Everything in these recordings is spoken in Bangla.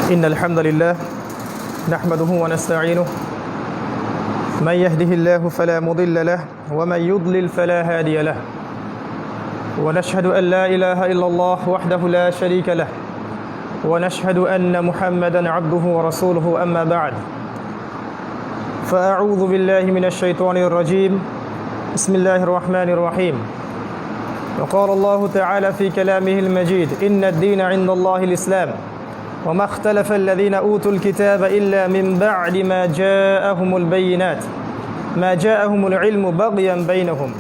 إن الحمد لله نحمده ونستعينه من يهده الله فلا مضل له ومن يضلل فلا هادي له ونشهد أن لا إله إلا الله وحده لا شريك له ونشهد أن محمدا عبده ورسوله أما بعد فأعوذ بالله من الشيطان الرجيم بسم الله الرحمن الرحيم وقال الله تعالى في كلامه المجيد إن الدين عند الله الإسلام وما اختلف الذين أوتوا الكتاب إلا من بعد ما جاءهم البينات ما جاءهم العلم بغيا بينهم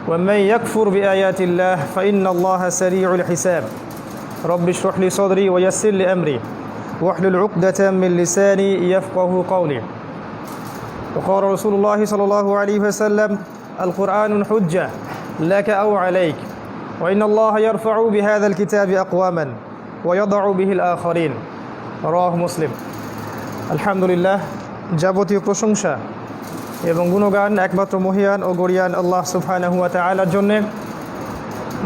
ومن يكفر بآيات الله فإن الله سريع الحساب رب اشرح لي صدري ويسر لي أمري واحلل عقدة من لساني يفقه قولي وقال رسول الله صلى الله عليه وسلم القرآن حجة لك أو عليك وإن الله يرفع بهذا الكتاب أقواما ويضع به الآخرين رواه মুসলিম। আলহামদুলিল্লাহ, যাবতীয় প্রশংসা এবং গুণগান একমাত্র মহিয়ান ও গরিয়ান আল্লাহ সুবহানাহু ওয়া তাআলার জন্যে,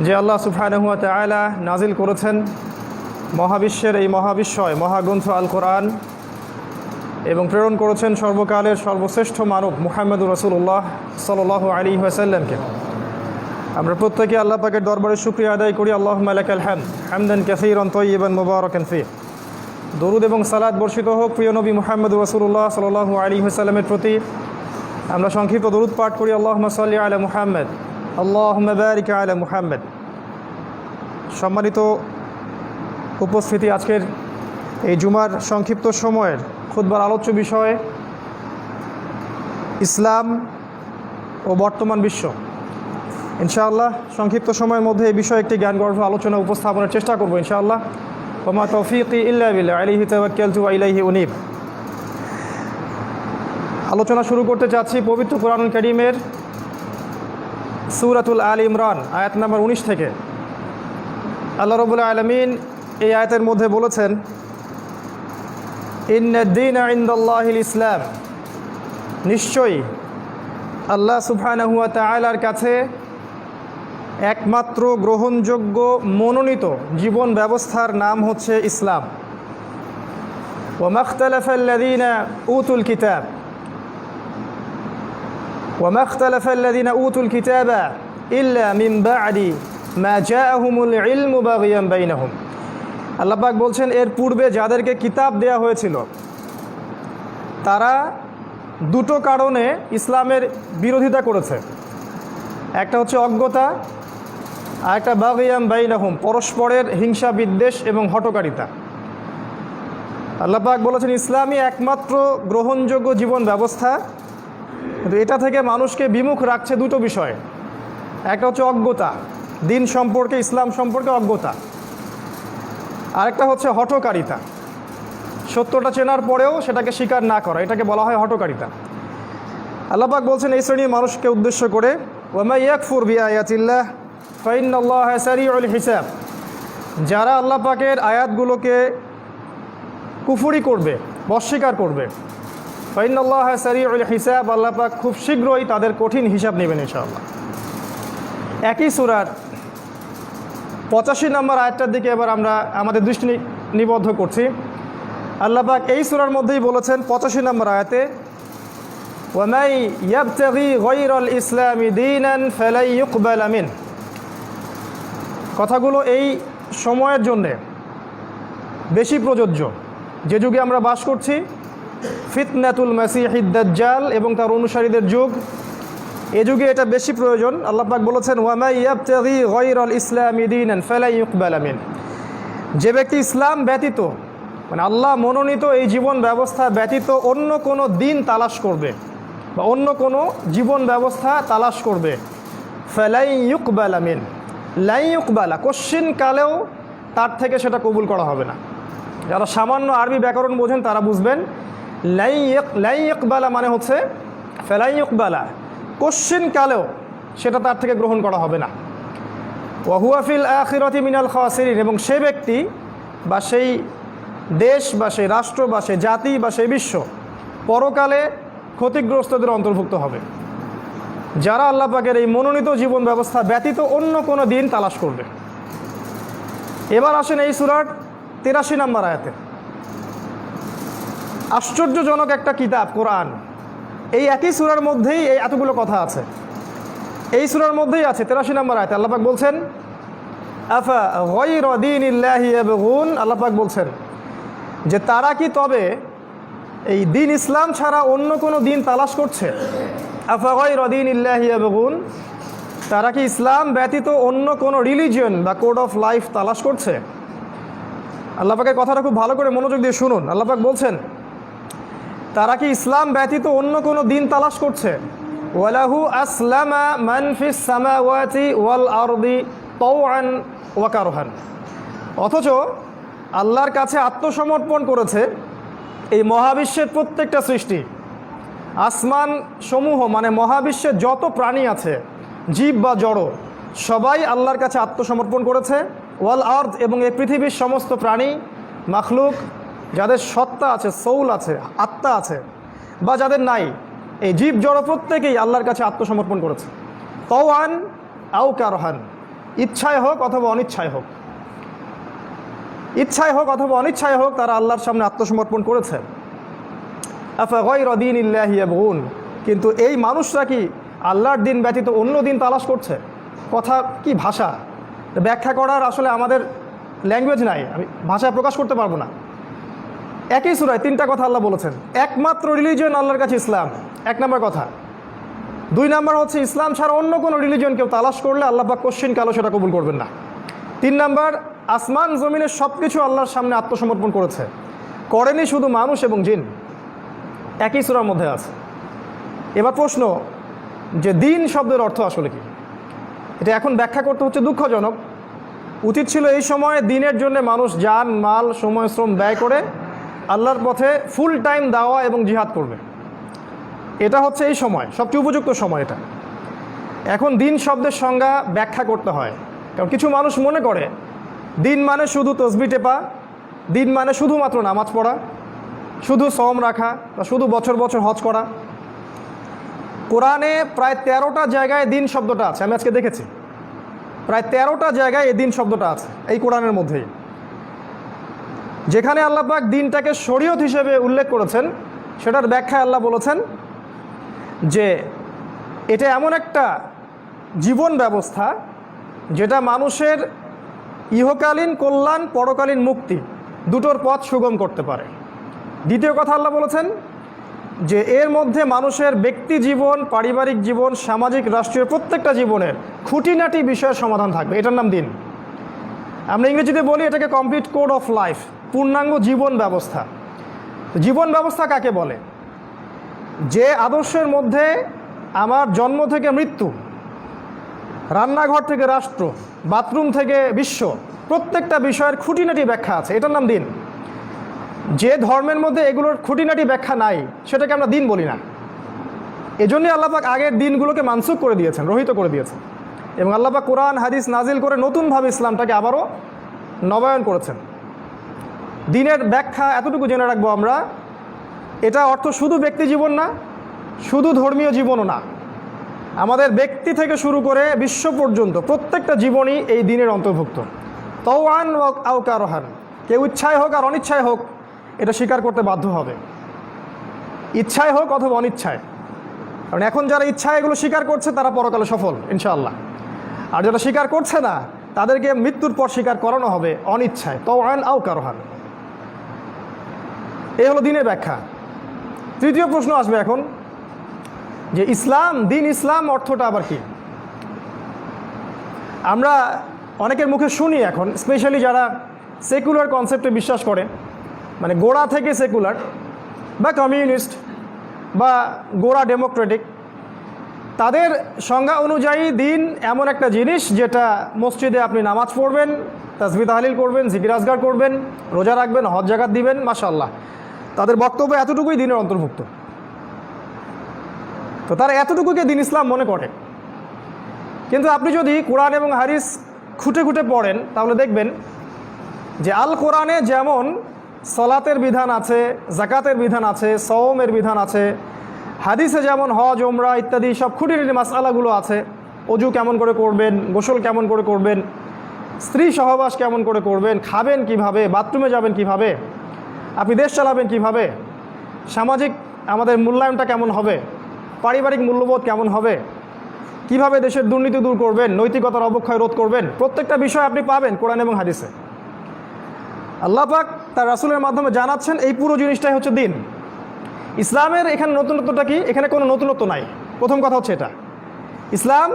যে আল্লাহ সুবহানাহু ওয়া তাআলা নাজিল করেছেন মহাবিশ্বের এই মহাবিশ্বয় মহাগ্রন্থ আল কোরআন এবং প্রেরণ করেছেন সর্বকালের সর্বশ্রেষ্ঠ মানব মুহাম্মদুর রাসূলুল্লাহ সাল্লাল্লাহু আলাইহি ওয়াসাল্লামকে। আমরা প্রত্যেকে আল্লাহ পাকের দরবারে শুকরিয়া আদায় করি। আল্লাহুম্মা লাকাল হামদ হামদান কাসীরান তাইয়িবান মুবারাকান ফি। দরুদ এবং সালাত বর্ষিত হোক প্রিয় নবী মুহাম্মদুর রাসূলুল্লাহ সাল্লাল্লাহু আলাইহি ওয়াসাল্লামের প্রতি। আমরা সংক্ষিপ্ত দরুদ পাঠ করি, আল্লাহুম্মা সাল্লি আলা মুহাম্মদ আল্লাহুম্মা বারিক আলা মুহাম্মদ। সম্মানিত উপস্থিতি, আজকের এই জুমার সংক্ষিপ্ত সময়ের খুতবার আলোচ্য বিষয় ইসলাম ও বর্তমান বিশ্ব। ইনশাআল্লাহ সংক্ষিপ্ত সময়ের মধ্যে এই বিষয়ে একটি জ্ঞানগর্ভ আলোচনা উপস্থাপনের চেষ্টা করব ইনশাআল্লাহ। ওয়া মা তাওফীকি ইল্লা বিল্লাহ আলাইহি তাওয়াক্কালতু ওয়া ইলাইহি উনীব। আলোচনা শুরু করতে চাচ্ছি পবিত্র কোরআনুল কারীমের সূরাতুল আল ইমরান আয়াত নাম্বার 19 থেকে। আল্লাহ রাব্বুল আলামিন এই আয়াতের মধ্যে বলেছেন, ইন্নাদ দীনা ইনদাল্লাহিল ইসলাম, নিশ্চয়ই আল্লাহ সুবহানাহু ওয়া তাআলার কাছে একমাত্র গ্রহণযোগ্য মনোনীত জীবন ব্যবস্থার নাম হচ্ছে ইসলাম। ওয়া মাখতালাফাল্লাযীনা উতুল কিতাব ওয়া মাখতালাফাল্লাযীনা উতুল কিতাবা ইল্লা মিন বা'দি মা জাআহুমুল ইলমু বাগিয়ান বাইনাহুম। আল্লাহ পাক বলছেন, এর পূর্বে যাদেরকে কিতাব দেয়া হয়েছিল তারা দুটো কারণে ইসলামের বিরোধিতা করেছে। একটা হচ্ছে অজ্ঞতা, আর একটা বাগিয়ান বাইনাহুম, পরস্পরের হিংসা বিদ্বেষ এবং হঠকারিতা। আল্লাহ পাক বলেছেন ইসলামই একমাত্র গ্রহণযোগ্য জীবন ব্যবস্থা, কিন্তু এটা থেকে মানুষকে বিমুখ রাখছে দুটো বিষয়। একটা হচ্ছে অজ্ঞতা, দিন সম্পর্কে ইসলাম সম্পর্কে অজ্ঞতা, আরেকটা হচ্ছে হঠকারিতা, সত্যটা চেনার পরেও সেটাকে স্বীকার না করা, এটাকে বলা হয় হঠকারিতা। আল্লাহ পাক বলছেন এই শ্রেণীর মানুষকে উদ্দেশ্য করে, ওয়া মা ইয়াকফুর বিআয়াতিল্লাহ ফাইন্নাল্লাহা সারিউল হিসাব, যারা আল্লাহ পাকের আয়াতগুলোকে কুফরি করবে, অস্বীকার করবে, ফাইন্নাল্লাহা সারিউল হিসাব, আল্লাহ পাক খুব শীঘ্রই তাদের কঠিন হিসাব নেবেন ইনশাআল্লাহ। একই সূরার 85 নম্বর আয়াতটার দিকে এবার আমরা আমাদের দৃষ্টি নিবদ্ধ করছি। আল্লাহ পাক এই সূরার মধ্যেই বলেছেন 85 নম্বর আয়াতে, ওয়া মান ইয়াবতাগি গায়রাল ইসলামি দীনান ফালাই ইউকবাল মিন। কথাগুলো এই সময়ের জন্যে বেশি প্রযোজ্য, যে যুগে আমরা বাস করছি, ফিতনাতুল মাসিহিদ দাজ্জাল এবং তার অনুসারীদের যুগ, এ যুগে এটা বেশি প্রয়োজন। আল্লাহ পাক বলেছেন, ওয়া মান ইয়াবতাগি গায়রাল ইসলামি দীনান ফালাই ইউকবাল মিন। যে ব্যক্তি ইসলাম ব্যতীত, মানে আল্লাহ মনোনীত এই জীবন ব্যবস্থা ব্যতীত অন্য কোনো দিন তালাশ করবে বা অন্য কোনো জীবন ব্যবস্থা তালাশ করবে, ফালাই ইউকবাল মিন, লাই ইউকবালা, কোশ্চিন কালেও তার থেকে সেটা কবুল করা হবে না। যারা সামান্য আরবি ব্যাকরণ বোঝেন তারা বুঝবেন, লাই ইউকবালা মানে হচ্ছে ফালাই ইউকবালা, কোশ্চিন কালেও সেটা তার থেকে গ্রহণ করা হবে না। ওয়া হুয়া ফিল আখিরাতি মিনাল খাসিরিন, এবং সে ব্যক্তি বা সেই দেশ বা সেই রাষ্ট্র বা সেই জাতি বা সেই বিশ্ব পরকালে ক্ষতিগ্রস্তদের অন্তর্ভুক্ত হবে, যারা আল্লাহ পাকের এই মনোনীত জীবন ব্যবস্থা ব্যতীত অন্য কোনো দিন তালাশ করবে। এবার আসেন এই সূরার 83 নম্বর আয়াতে। আশ্চর্যজনক একটা কিতাব কোরআন। এই একই সূরার মধ্যেই এই এতগুলো কথা আছে। এই সূরার মধ্যেই আছে 83 নম্বর আয়াতে আল্লাহ পাক বলছেন, আফা গায়রা দীনিল্লাহি ইয়াবগুন। আল্লাহ পাক বলছেন যে তারা কি তবে এই দিন ইসলাম ছাড়া অন্য কোনো দিন তালাশ করছে? আফা গায়রা দীনিল্লাহি ইয়াবগুন, তারা কি ইসলাম ব্যতীত অন্য কোনো রিলিজিয়ন বা কোড অফ লাইফ তালাশ করছে? আল্লাহ পাকের কথাটা খুব ভালো করে মনোযোগ দিয়ে শুনুন। আল্লাহ পাক বলছেন তারা কি ইসলাম ব্যতীত অন্য কোনো দিন তালাশ করছে? ওয়ালাহু আসলামা মান ফিস সামাওয়াতি ওয়াল আরদি তাওআন ওয়া কারহান। অথচ আল্লাহর কাছে আত্মসমর্পণ করেছে এই মহাবিশ্বের প্রত্যেকটা সৃষ্টি। আসমান সমূহ মানে মহাবিশ্বের যত প্রাণী আছে, জীব বা জড়, সবাই আল্লাহর কাছে আত্মসমর্পণ করেছে। ওয়াল আর্দ, এবং এই পৃথিবীর সমস্ত প্রাণী মাখলুক যাদের সত্তা আছে, সৌল আছে, আত্মা আছে, বা যাদের নাই, এই জীব জড় প্রত্যেকেই আল্লাহর কাছে আত্মসমর্পণ করেছে। তাওআন আও কারহান, ইচ্ছায় হোক অথবা অনিচ্ছায় হোক, ইচ্ছায় হোক অথবা অনিচ্ছায় হোক, তারা আল্লাহর সামনে আত্মসমর্পণ করেছে। আফা গায়রা দীনিল্লাহি ইয়াবগুন, কিন্তু এই মানুষরা কি আল্লাহর দিন ব্যতীত অন্য দিন তালাশ করছে? কথা কি ভাষা, ব্যাখ্যা করার আসলে আমাদের ল্যাঙ্গুয়েজ নাই, আমি ভাষায় প্রকাশ করতে পারবো না। একই সূরায় 3টা কথা আল্লাহ বলেছেন। একমাত্র রিলিজিয়ন আল্লাহর কাছে ইসলাম, 1 নম্বর কথা। 2 নম্বর হচ্ছে ইসলাম ছাড়া অন্য কোনো রিলিজিয়ন কেউ তালাশ করলে আল্লাহ পাক কোশ্চিন কালো সেটা কবুল করবেন না। 3 নম্বর, আসমান জমিনের সব কিছু আল্লাহর সামনে আত্মসমর্পণ করেছে, করেনি শুধু মানুষ এবং জিন। একই সূরার মধ্যে আছে। এবার প্রশ্ন যে দিন শব্দের অর্থ আসলে কি, এটা এখন ব্যাখ্যা করতে হচ্ছে দুঃখজনক। উচিত ছিল এই সময়ে দিনের জন্য মানুষ জান মাল সময় শ্রম ব্যয় করে আল্লাহর পথে ফুল টাইম দাওয়া এবং জিহাদ করবে। এটা হচ্ছে এই সময় সবচেয়ে উপযুক্ত সময়। এটা এখন দিন শব্দের সংজ্ঞা ব্যাখ্যা করতে হয়, কারণ কিছু মানুষ মনে করে দিন মানে শুধু তসবিহ টেপা, দিন মানে শুধুমাত্র নামাজ পড়া, শুধু সওম রাখা, বা শুধু বছর বছর হজ করা। কোরআনে প্রায় 13টা জায়গায় দিন শব্দটা আছে। আমি আজকে দেখেছি প্রায় 13টা জায়গায় এই দিন শব্দটা আছে এই কোরআনের মধ্যেই। যেখানে আল্লাহ পাক দিনটাকে শরীয়ত হিসেবে উল্লেখ করেছেন, সেটার ব্যাখ্যায় আল্লাহ বলেছেন যে এটা এমন একটা জীবন ব্যবস্থা যেটা মানুষের ইহকালীন কল্যাণ, পরকালীন মুক্তি দুটোর পথ সুগম করতে পারে। দ্বিতীয় কথা আল্লাহ বলেছেন যে এর মধ্যে মানুষের ব্যক্তি জীবন, পারিবারিক জীবন, সামাজিক রাষ্ট্রীয় প্রত্যেকটা জীবনের খুঁটিনাটি বিষয়ের সমাধান থাকবে। এটার নাম দিন। আমরা ইংরেজিতে বলি এটাকে কমপ্লিট কোড অফ লাইফ, পূর্ণাঙ্গ জীবন ব্যবস্থা। জীবন ব্যবস্থা কাকে বলে? যে আদর্শের মধ্যে আমার জন্ম থেকে মৃত্যু, রান্নাঘর থেকে রাষ্ট্র, বাথরুম থেকে বিশ্ব, প্রত্যেকটা বিষয়ের খুঁটিনাটি ব্যাখ্যা আছে, এটার নাম দিন। যে ধর্মের মধ্যে এগুলোর খুঁটিনাটি ব্যাখ্যা নাই সেটাকে আমরা দিন বলি না। এজন্যই আল্লাহ পাক আগের দিনগুলোকে মানসুখ করে দিয়েছেন, রহিত করে দিয়েছেন, এবং আল্লাহ পাক কোরআন হাদিস নাজিল করে নতুনভাবে ইসলামটাকে আবারও নবায়ন করেছেন। দিনের ব্যাখ্যা এতটুকু জেনে রাখবো আমরা, এটা অর্থ শুধু ব্যক্তি জীবন না, শুধু ধর্মীয় জীবনও না, আমাদের ব্যক্তি থেকে শুরু করে বিশ্ব পর্যন্ত প্রত্যেকটা জীবনই এই দিনের অন্তর্ভুক্ত। তাওআন আও কারহান, কেউ ইচ্ছায় হোক আর অনিচ্ছায় হোক এটা স্বীকার করতে বাধ্য হবে, ইচ্ছায় হোক অথবা অনিচ্ছায়। কারণ এখন যারা ইচ্ছায় এগুলো স্বীকার করছে তারা পরকালে সফল ইনশাআল্লাহ, আর যারা স্বীকার করছে না তাদেরকে মৃত্যুর পর স্বীকার করানো হবে অনিচ্ছায়। তাওআন আও কারহান, এই হলো দিনের ব্যাখ্যা। তৃতীয় প্রশ্ন আসবে এখন যে ইসলাম, দিন ইসলাম অর্থটা আবার কি? আমরা অনেকের মুখে শুনি এখন, স্পেশালি যারা সেকুলার কনসেপ্টে বিশ্বাস করে, মানে গোড়া থেকে সেকুলার বা কমিউনিস্ট বা গোড়া ডেমোক্রেটিক, তাদের সংজ্ঞা অনুযায়ী দিন এমন একটা জিনিস যেটা মসজিদে আপনি নামাজ পড়বেন, তাসবিহ তাহলিল করবেন, জিকির আজগার করবেন, রোজা রাখবেন, হজ জাকাত দিবেন, মাশাআল্লাহ। তাদের বক্তব্য এতটুকুই দিনের অন্তর্ভুক্ত। তো তারা এতটুকুকে দিন ইসলাম মনে করে। কিন্তু আপনি যদি কোরআন এবং হাদিস খুঁটে খুঁটে পড়েন তাহলে দেখবেন যে আল কোরআনে যেমন সালাতের বিধান আছে, জাকাতের বিধান আছে, সওমের বিধান আছে, হাদিসে যেমন হজ ওমরা ইত্যাদি সব খুঁটিনাটি মাসআলাগুলো আছে। অজু কেমন করে করবেন, গোসল কেমন করে করবেন, স্ত্রী সহবাস কেমন করে করবেন, খাবেন কিভাবে, বাথরুমে যাবেন কিভাবে, আপনি দেশ চালাবেন কিভাবে, সামাজিক আমাদের মূল্যায়নটা কেমন হবে, পারিবারিক মূল্যবোধ কেমন হবে, কিভাবে দেশের দুর্নীতি দূর করবেন, নৈতিকতার অবক্ষয় রোধ করবেন, প্রত্যেকটা বিষয় আপনি পাবেন কোরআন এবং হাদিসে। আল্লাহ পাক তার রাসূলের মাধ্যমে জানাচ্ছেন এই পুরো জিনিসটাই হচ্ছে দিন। ইসলামের এখানে নতুনত্বটা কি? এখানে কোনো নতুনত্ব নাই। প্রথম কথা হচ্ছে এটা, ইসলাম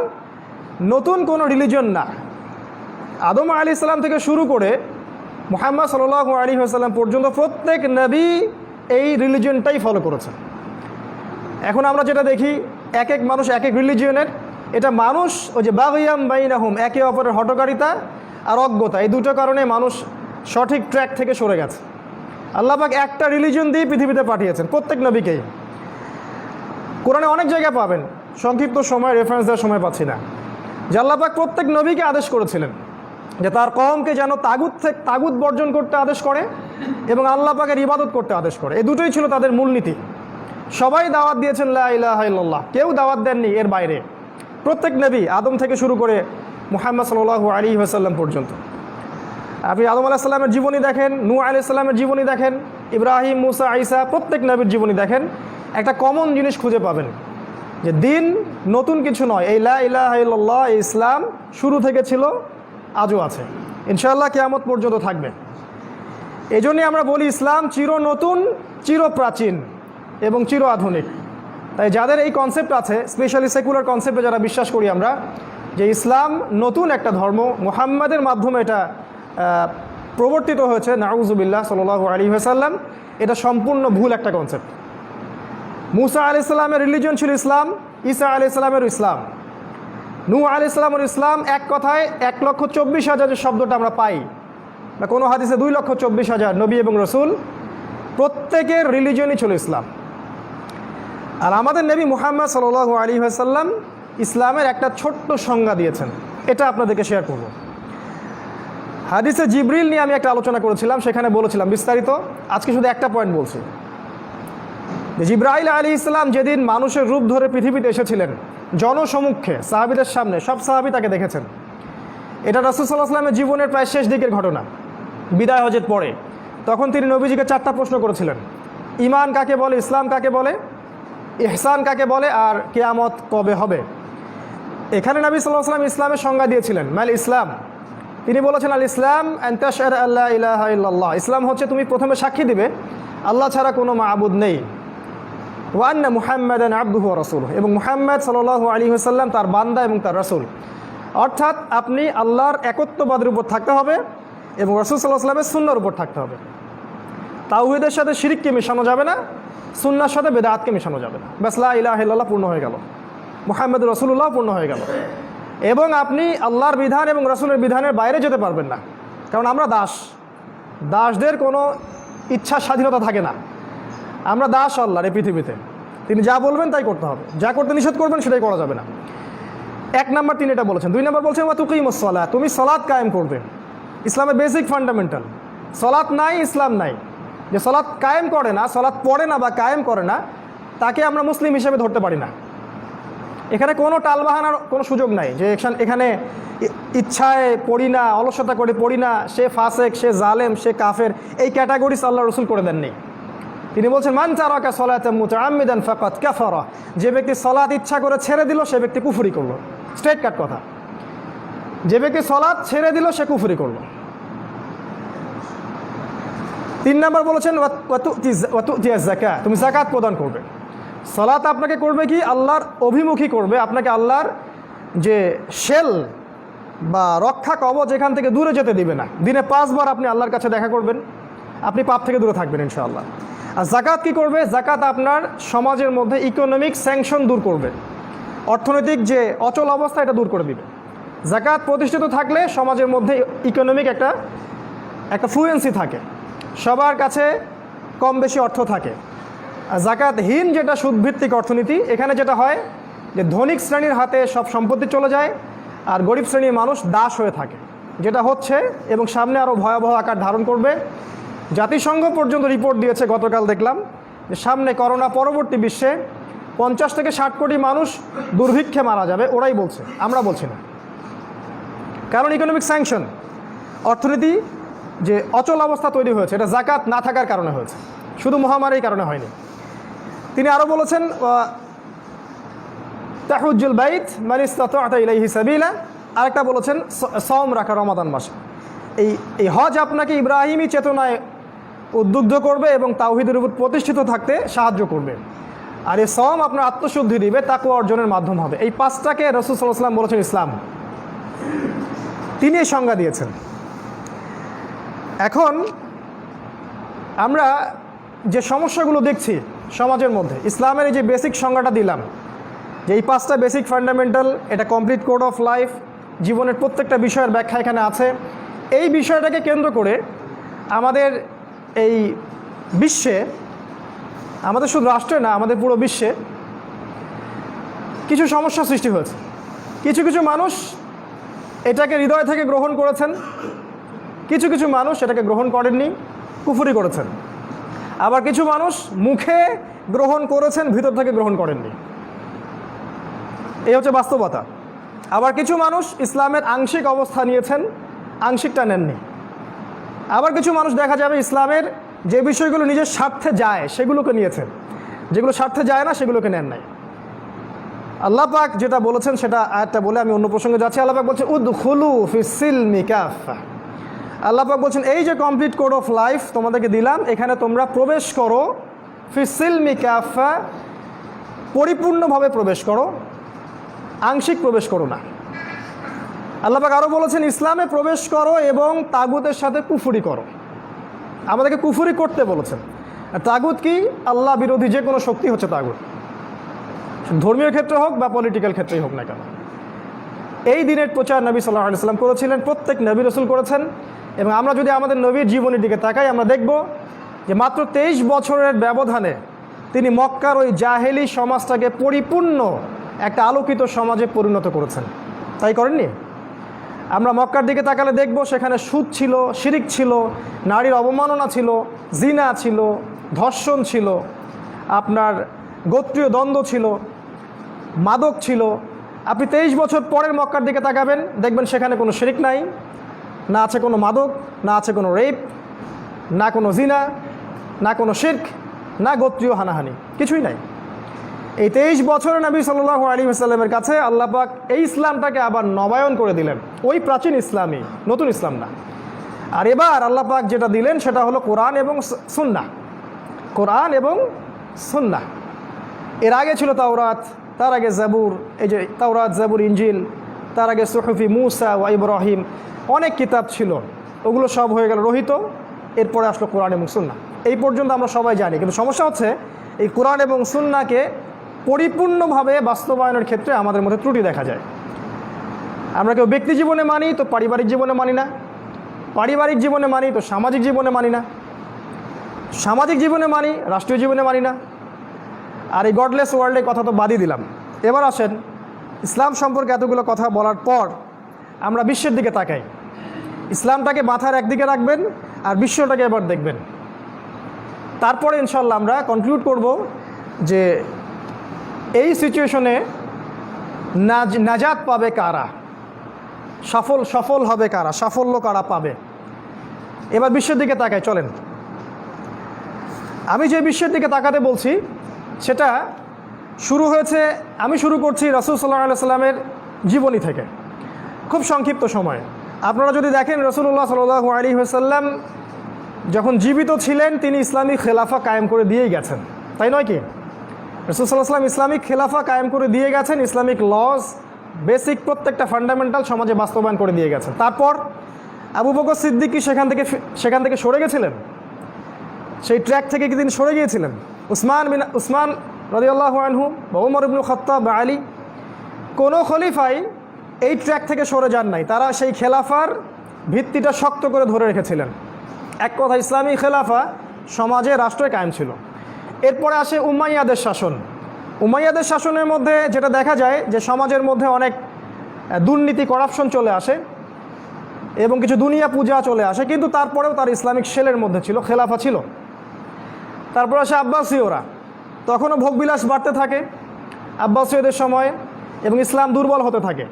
নতুন কোনো রিলিজন না। আদম আলাইহিস সালাম থেকে শুরু করে মুহাম্মদ সাল্লাল্লাহু আলাইহি ওয়াসাল্লাম পর্যন্ত প্রত্যেক নবী এই রিলিজনটাই ফলো করেছেন। এখন আমরা যেটা দেখি এক এক মানুষ এক এক রিলিজিয়নের, এটা মানুষ ওই যে বাগিয়াম বাইনাহুম, একে অপরের হঠকারিতা আর অজ্ঞতা, এই দুটো কারণে মানুষ সঠিক ট্র্যাক থেকে সরে গেছে। আল্লাহ পাক একটা রিলিজন দিয়ে পৃথিবীতে পাঠিয়েছেন প্রত্যেক নবীকেই। কোরআনে অনেক জায়গায় পাবেন, সংক্ষিপ্ত সময় রেফারেন্স দেওয়ার সময় পাচ্ছি না, যে আল্লাহ পাক প্রত্যেক নবীকে আদেশ করেছিলেন যে তার কওমকে যেন তাগুত বর্জন করতে আদেশ করে এবং আল্লাহ পাকের ইবাদত করতে আদেশ করে। এই দুটোই ছিল তাদের মূলনীতি। সবাই দাওয়াত দিয়েছেন লা ইলাহা ইল্লাল্লাহ, কেউ দাওয়াত দেননি এর বাইরে। প্রত্যেক নবী আদম থেকে শুরু করে মুহাম্মদ সাল্লাল্লাহু আলাইহি ওয়াসাল্লাম পর্যন্ত। আপনি আদম আলাইহিস সালামের জীবনী দেখেন, নূহ আলাইহিস সালামের জীবনী দেখেন, ইব্রাহিম, মুসা, ঈসা, প্রত্যেক নবীর জীবনী দেখেন, একটা কমন জিনিস খুঁজে পাবেন যে দিন নতুন কিছু নয়। এই লা ইলাহা ইল্লাল্লাহ, এই ইসলাম শুরু থেকে ছিল, আজও আছে, ইনশাআল্লাহ কিয়ামত পর্যন্ত থাকবে। এই জন্যই আমরা বলি ইসলাম চির নতুন, চির প্রাচীন এবং চির আধুনিক। তাই যাদের এই কনসেপ্ট আছে, স্পেশালি সেকুলার কনসেপ্টে যারা বিশ্বাস করি আমরা যে ইসলাম নতুন একটা ধর্ম, মুহাম্মাদের মাধ্যমে এটা প্রবর্তিত হয়েছে, নাউজুবিল্লাহ সাল্লাল্লাহু আলাইহি ওয়াসাল্লাম, এটা সম্পূর্ণ ভুল একটা কনসেপ্ট। মুসা আলাইহিস সালামের রিলিজন ছিল ইসলাম, ঈসা আলাইহিস সালামের ইসলাম, নূহ আলাইহিস সালামের ইসলাম। এক কথায় 1,24,000 যে শব্দটা আমরা পাই, বা কোনো হাদিসে 2,24,000 নবী এবং রসুল, প্রত্যেকের রিলিজনই ছিল ইসলাম। আর আমাদের নবী মুহাম্মদ সাল্লাল্লাহু আলাইহি ওয়াসাল্লাম ইসলামের একটা ছোট্ট সংজ্ঞা দিয়েছেন, এটা আপনাদেরকে শেয়ার করব। হাদিসে জিবরিল নিয়ে আমি একটা আলোচনা করেছিলাম, সেখানে বলেছিলাম বিস্তারিত। আজকে শুধু একটা পয়েন্ট বলছি, যে জিবরাইল আলাইহিস সালাম যেদিন মানুষের রূপ ধরে পৃথিবীতে এসেছিলেন জনসমক্ষে, সাহাবীদের সামনে, সব সাহাবী তাকে দেখেছেন। এটা রাসূল সাল্লাল্লাহু আলাইহি ওয়াসাল্লামের জীবনের প্রায় শেষ দিকের ঘটনা, বিদায় হজের পরে। তখন তিনি নবীজিকে 4টা প্রশ্ন করেছিলেন: ঈমান কাকে বলে, ইসলাম কাকে বলে, ইহসান কাকে বলে, আর কিয়ামত কবে হবে। এখানে নবী সাল্লাল্লাহু আলাইহি ওয়াসাল্লাম ইসলামের সংজ্ঞা দিয়েছিলেন, মাল ইসলাম। তিনি বলেছেন আল ইসলাম আন তাশহাদু আল্লা ইলাহা ইল্লাল্লাহ, ইসলাম হচ্ছে তুমি প্রথমে সাক্ষী দিবে আল্লাহ ছাড়া কোনো মাবুদ নেই, ওয়া আন্না মুহাম্মাদান আবদুহু ওয়া রাসূলুহু, এবং মুহাম্মদ সাল্লাল্লাহু আলাইহি ওয়াসাল্লাম তার বান্দা এবং তার রাসূল। অর্থাৎ আপনি আল্লাহর একত্ববাদের উপর থাকতে হবে এবং রাসূল সাল্লাল্লাহু আলাইহি ওয়াসাল্লামের সুন্নাহর উপর থাকতে হবে। তাওহীদের সাথে শিরককে মেশানো যাবে না, সুন্নাহর সাথে বেদাতকে মেশানো যাবে না। বাস লা ইলাহা ইল্লাল্লাহ পূর্ণ হয়ে গেল, মুহাম্মদুর রাসূলুল্লাহ পূর্ণ হয়ে গেল। এবং আপনি আল্লাহর বিধান এবং রাসূলের বিধানের বাইরে যেতে পারবেন না, কারণ আমরা দাসদের কোনো ইচ্ছা স্বাধীনতা থাকে না। আমরা দাস আল্লাহর এই পৃথিবীতে, তিনি যা বলবেন তাই করতে হবে, যা করতে নিষেধ করবেন সেটাই করা যাবে না। 1 নাম্বার তিনি এটা বলেছেন। 2 নাম্বার বলছেন ওয়া তুকিমুস সালাত, তুমি সালাত কায়েম করবে। ইসলামের বেসিক ফান্ডামেন্টাল, সালাত নাই ইসলাম নাই। যে সালাত কায়েম করে না, সালাত পড়ে না বা কায়েম করে না, তাকে আমরা মুসলিম হিসেবে ধরতে পারি না। এখানে কোনো টালবাহানার কোনো সুযোগ নাই যে এখানে ইচ্ছায় পড়ি না, অলসতা করে পড়ি না, সে ফাসেক, সে জালেম, সে কাফের, এই ক্যাটাগরিজ আল্লাহ রসুল করে দেননি। তিনি বলছেন মান তারাকা সালাতাম মুতাআম্মিদান ফাকাদ কাফারা, যে ব্যক্তি সালাত ইচ্ছা করে ছেড়ে দিল সে ব্যক্তি কুফরি করলো। স্ট্রেট কাট কথা, যে ব্যক্তি সালাত ছেড়ে দিল সে কুফরি করলো। 3 নাম্বার বলেছেন ওয়াতুতিয়া যাকাত, তুমি যাকাত প্রদান করবে। সালাত আপনাকে করবে কি, আল্লাহর অভিমুখী করবে, আপনাকে আল্লাহর যে শেল বা রক্ষা কবচ এখান থেকে দূরে যেতে দিবে না। দিনে 5 বার আপনি আল্লাহর কাছে দেখা করবেন, আপনি পাপ থেকে দূরে থাকবেন ইনশাআল্লাহ। আর যাকাত কি করবে, যাকাত আপনার সমাজের মধ্যে ইকোনমিক স্যাংশন দূর করবে, অর্থনৈতিক যে অচল অবস্থা এটা দূর করে দিবে। যাকাত প্রতিষ্ঠিত থাকলে সমাজের মধ্যে ইকোনমিক একটা ফ্লুয়েন্সি থাকে, সবার কাছে কম বেশি অর্থ থাকে। আর যাকাতহীন যেটা সুদভিত্তিক অর্থনীতি, এখানে যেটা হয় যে ধনিক শ্রেণীর হাতে সব সম্পত্তি চলে যায় আর গরিব শ্রেণীর মানুষ দাস হয়ে থাকে, যেটা হচ্ছে এবং সামনে আরও ভয়াবহ আকার ধারণ করবে। জাতিসংঘ পর্যন্ত রিপোর্ট দিয়েছে, গতকাল দেখলাম, যে সামনে করোনা পরবর্তী বিশ্বে 50 থেকে 60 কোটি মানুষ দুর্ভিক্ষে মারা যাবে। ওরাই বলছে, আমরা বলছি না। কারণ ইকোনমিক স্যাংশন, অর্থনীতি যে অচল অবস্থা তৈরি হয়েছে, এটা যাকাত না থাকার কারণে হয়েছে, শুধু মহামারীর কারণে হয়নি। তিনি আরও বলেছেন তাহুজ্জুল বাইত মান ইসতাতা ইলাইহি সাবিলা, আরেকটা বলেছেন সওম রাখা রমাদান মাসে। এই হজ আপনাকে ইব্রাহিমী চেতনায় উদ্বুদ্ধ করবে এবং তাওহীদের উপর প্রতিষ্ঠিত থাকতে সাহায্য করবে। আর এই সওম আপনার আত্মশুদ্ধি দিবে, তাকওয়া অর্জনের মাধ্যম হবে। এই পাঁচটাকে রাসূল সাল্লাল্লাহু আলাইহি ওয়াসাল্লাম বলেছেন ইসলাম। তিনি এই সংজ্ঞা দিয়েছেন। এখন আমরা যে সমস্যাগুলো দেখছি সমাজের মধ্যে, ইসলামের এই যে বেসিক সংজ্ঞাটা দিলাম, যে এই পাঁচটা বেসিক ফান্ডামেন্টাল, এটা কমপ্লিট কোড অফ লাইফ, জীবনের প্রত্যেকটা বিষয়ের ব্যাখ্যা এখানে আছে। এই বিষয়টাকে কেন্দ্র করে আমাদের এই বিশ্বে, আমাদের শুধু রাষ্ট্রে না, আমাদের পুরো বিশ্বে কিছু সমস্যা সৃষ্টি হয়েছে। কিছু কিছু মানুষ এটাকে হৃদয় থেকে গ্রহণ করেছেন, কিছু কিছু মানুষ এটাকে গ্রহণ করেননি, কুফরি করেছেন। আবার কিছু মানুষ মুখে গ্রহণ করেছেন, ভিতর থেকে গ্রহণ করেননি। এই হচ্ছে বাস্তবতা। আবার কিছু মানুষ ইসলামের আংশিক অবস্থা নিয়েছেন, আংশিকটা নেননি। আবার কিছু মানুষ দেখা যাবে ইসলামের যে বিষয়গুলো নিজের স্বার্থে যায় সেগুলোকে নিয়েছেন, যেগুলো স্বার্থে যায় না সেগুলোকে নেন নাই। আল্লাহ পাক যেটা বলেছেন সেটা আয়াতটা বলে আমি অন্য প্রসঙ্গে যাচ্ছি। আল্লাহ পাক বলছেন উদখুলু ফিস সিলমি কাফা। আল্লাহ পাক বলছেন এই যে কমপ্লিট কোড অফ লাইফ তোমাদেরকে দিলাম, এখানে তোমরা প্রবেশ করো, ফিস সিলমি কাফা, পরিপূর্ণভাবে প্রবেশ করো, আংশিক প্রবেশ করো না। আল্লাহ পাক আরও বলেছেন ইসলামে প্রবেশ করো এবং তাগুতের সাথে কুফরি করো। আমাদেরকে কুফরি করতে বলেছেন। আর তাগুত কি? আল্লাহ বিরোধী যে কোনো শক্তি হচ্ছে তাগুত, ধর্মীয় ক্ষেত্রে হোক বা পলিটিক্যাল ক্ষেত্রেই হোক না কেন। এই দিনের প্রচার নবী সাল্লাল্লাহু আলাইহি ওয়াসাল্লাম করেছিলেন, প্রত্যেক নবী রাসূল করেছেন। এবং আমরা যদি আমাদের নবীর জীবনের দিকে তাকাই, আমরা দেখব যে মাত্র 23 বছরের ব্যবধানে তিনি মক্কার ওই জাহেলি সমাজটাকে পরিপূর্ণ একটা আলোকিত সমাজে পরিণত করেছেন। তাই করেননি? আমরা মক্কার দিকে তাকালে দেখব সেখানে সুদ ছিল, শিরিক ছিল, নারীর অবমাননা ছিল, জিনা ছিল, ধর্ষণ ছিল, আপনার গোত্রীয় দ্বন্দ্ব ছিল, মাদক ছিল। আপনি 23 বছর পরের মক্কার দিকে তাকাবেন, দেখবেন সেখানে কোনো শিরিক নাই, না আছে কোনো মাদক, না আছে কোনো রেপ, না কোনো জিনা, না কোনো শিরক, না গোত্রীয় হানাহানি, কিছুই নাই। এই 23 বছরে নবী সাল্লাল্লাহু আলাইহি ওয়াসাল্লামের কাছে আল্লাহ পাক এই ইসলামটাকে আবার নবায়ন করে দিলেন, ওই প্রাচীন ইসলামই, নতুন ইসলাম না। আর এবার আল্লাহ পাক যেটা দিলেন সেটা হলো কোরআন এবং সুন্নাহ। কোরআন এবং সুন্নাহ। এর আগে ছিল তাওরাত, তার আগে জাবুর, এই যে তাওরাত, জাবুর, ইনজিল, তার আগে সুহুফি মুসা ওয়া ইব্রাহিম, অনেক কিতাব ছিল, ওগুলো সব হয়ে গেল রহিত। এরপরে আসলো কোরআন এবং সুন্নাহ। এই পর্যন্ত আমরা সবাই জানি, কিন্তু সমস্যা হচ্ছে এই কোরআন এবং সুন্নাহকে পরিপূর্ণভাবে বাস্তবায়নের ক্ষেত্রে আমাদের মধ্যে ত্রুটি দেখা যায়। আমরা কেউ ব্যক্তি জীবনে মানি তো পারিবারিক জীবনে মানি না, পারিবারিক জীবনে মানি তো সামাজিক জীবনে মানি না, সামাজিক জীবনে মানি রাষ্ট্রীয় জীবনে মানি না। আর এই গডলেস ওয়ার্ল্ডের কথা তো বাদই দিলাম। এবার আসেন ইসলাম সম্পর্কে এতগুলো কথা বলার পর আমরা বিশ্বের দিকে তাকাই। ইসলামটাকে মাথার একদিকে রাখবেন আর বিশ্বটাকে এবার দেখবেন। তারপরে ইনশাল্লাহ আমরা কনক্লুড করব যে এই সিচুয়েশনে নাজাত পাবে কারা, সফল হবে কারা, সাফল্য কারা পাবে। এবার বিশ্বের দিকে তাকাই, চলেন। আমি যে বিশ্বের দিকে তাকাতে বলছি সেটা শুরু হয়েছে, আমি শুরু করছি রাসূল সাল্লাল্লাহু আলাইহি ওয়াসাল্লামের জীবনী থেকে, খুব সংক্ষিপ্ত সময়ে। আপনারা যদি দেখেন রাসূলুল্লাহ সাল্লাল্লাহু আলাইহি ওয়াসাল্লাম যখন জীবিত ছিলেন তিনি ইসলামিক খেলাফা কায়েম করে দিয়েই গেছেন, তাই নয় কি? রাসূল সাল্লাল্লাহু আলাইহি ওয়াসাল্লাম ইসলামিক খেলাফা কায়েম করে দিয়ে গেছেন, ইসলামিক লজ, বেসিক প্রত্যেকটা ফান্ডামেন্টাল সমাজে বাস্তবায়ন করে দিয়ে গেছেন। তারপর আবু বকর সিদ্দিক কি সেখান থেকে সরে গেছিলেন? সেই ট্র্যাক থেকে কি তিনি সরে গিয়েছিলেন? উসমান রাদিয়াল্লাহু আনহু বা ওমর ইবনুল খাত্তাব বা আলী, কোনো খলিফাই এই ট্র্যাক থেকে সরে যান নাই। তারা সেই খেলাফার ভিত্তিটা শক্ত করে ধরে রেখেছিলেন। এক কথা ইসলামী খেলাফা সমাজে রাষ্ট্রে কায়েম ছিল। এরপরে আসে উমাইয়াদের শাসন। উমাইয়াদের শাসনের মধ্যে যেটা দেখা যায় যে সমাজের মধ্যে অনেক দুর্নীতি, করাপশন চলে আসে এবং কিছু দুনিয়া পূজা চলে আসে, কিন্তু তারপরেও তার ইসলামিক শেলের মধ্যে ছিল, খেলাফা ছিল। তারপর আসে আব্বাসীয়রা, তখনও ভোগবিলাস বাড়তে থাকে আব্বাসীয়দের সময়ে এবং ইসলাম দুর্বল হতে থাকে,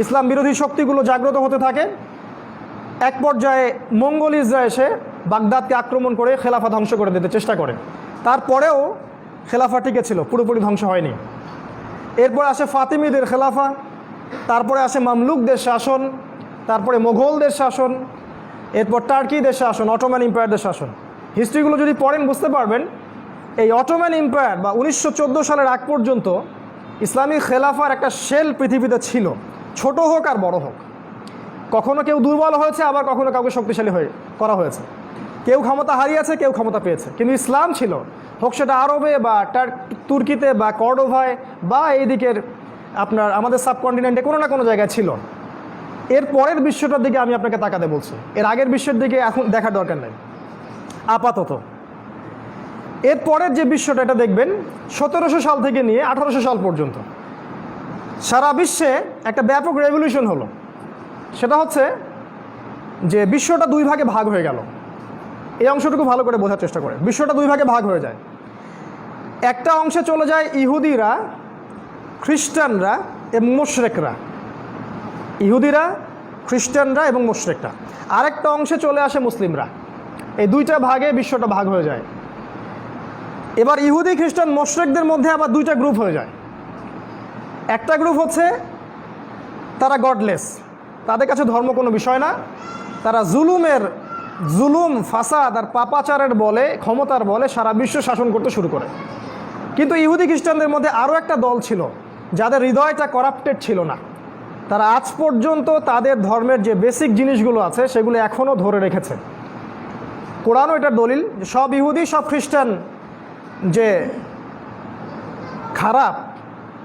ইসলাম বিরোধী শক্তিগুলো জাগ্রত হতে থাকে। এক পর্যায়ে মঙ্গোলিজরা এসে বাগদাদকে আক্রমণ করে খেলাফা ধ্বংস করে দিতে চেষ্টা করে। তারপরেও খেলাফা টিকে ছিল, পুরোপুরি ধ্বংস হয়নি। এরপর আসে ফাতিমিদের খেলাফা, তারপরে আসে মামলুকদের শাসন, তারপরে মোগলদের শাসন, এরপর টার্কিদের শাসন, অটোম্যান এম্পায়ারদের শাসন। হিস্ট্রিগুলো যদি পড়েন বুঝতে পারবেন এই অটোম্যান এম্পায়ার বা 1914 সালের আগ পর্যন্ত ইসলামী খেলাফার একটা শেল পৃথিবীতে ছিল, ছোট হোক আর বড় হোক। কখনো কেউ দুর্বল হয়েছে, আবার কখনো কাউকে শক্তিশালী করা হয়েছে। কেউ ক্ষমতা হারিয়েছে, কেউ ক্ষমতা পেয়েছে, কিন্তু ইসলাম ছিল, হোক সেটা আরবে বা তুর্কিতে বা কর্ডোভায় বা এই দিকের আপনার আমাদের সাবকন্টিনেন্টে কোনো না কোনো জায়গায় ছিল। এর পরের বিশ্বটার দিকে আমি আপনাকে তাকাতে বলছি, এর আগের বিশ্বের দিকে এখন দেখার দরকার নেই আপাতত। এর পরের যে বিশ্বটা এটা দেখবেন 1700 সাল থেকে নিয়ে 1800 সাল পর্যন্ত সারা বিশ্বে একটা ব্যাপক রেভলিউশন হলো। সেটা হচ্ছে যে বিশ্বটা দুই ভাগে ভাগ হয়ে গেল। এই অংশটুকু ভালো করে বোঝার চেষ্টা করে। বিশ্বটা দুই ভাগে ভাগ হয়ে যায়। একটা অংশে চলে যায় ইহুদিরা, খ্রিস্টানরা এবং মুশরিকরা। ইহুদিরা, খ্রিস্টানরা এবং মুশরিকরা। আরেকটা অংশে চলে আসে মুসলিমরা। এই দুইটা ভাগে বিশ্বটা ভাগ হয়ে যায়। এবার ইহুদি, খ্রিস্টান, মুশরিকদের মধ্যে আবার দুইটা গ্রুপ হয়ে যায়। একটা গ্রুপ হচ্ছে তারা গডলেস, তাদের কাছে ধর্ম কোনো বিষয় না, তারা জুলুম, ফাসাদ আর পাপাচারের বলে, ক্ষমতার বলে সারা বিশ্ব শাসন করতে শুরু করে। কিন্তু ইহুদি খ্রিস্টানদের মধ্যে আরও একটা দল ছিল যাদের হৃদয়টা করাপ্টেড ছিল না। তারা আজ পর্যন্ত তাদের ধর্মের যে বেসিক জিনিসগুলো আছে সেগুলো এখনও ধরে রেখেছে। কোরআনও এটার দলিল যে সব ইহুদি, সব খ্রিস্টান যে খারাপ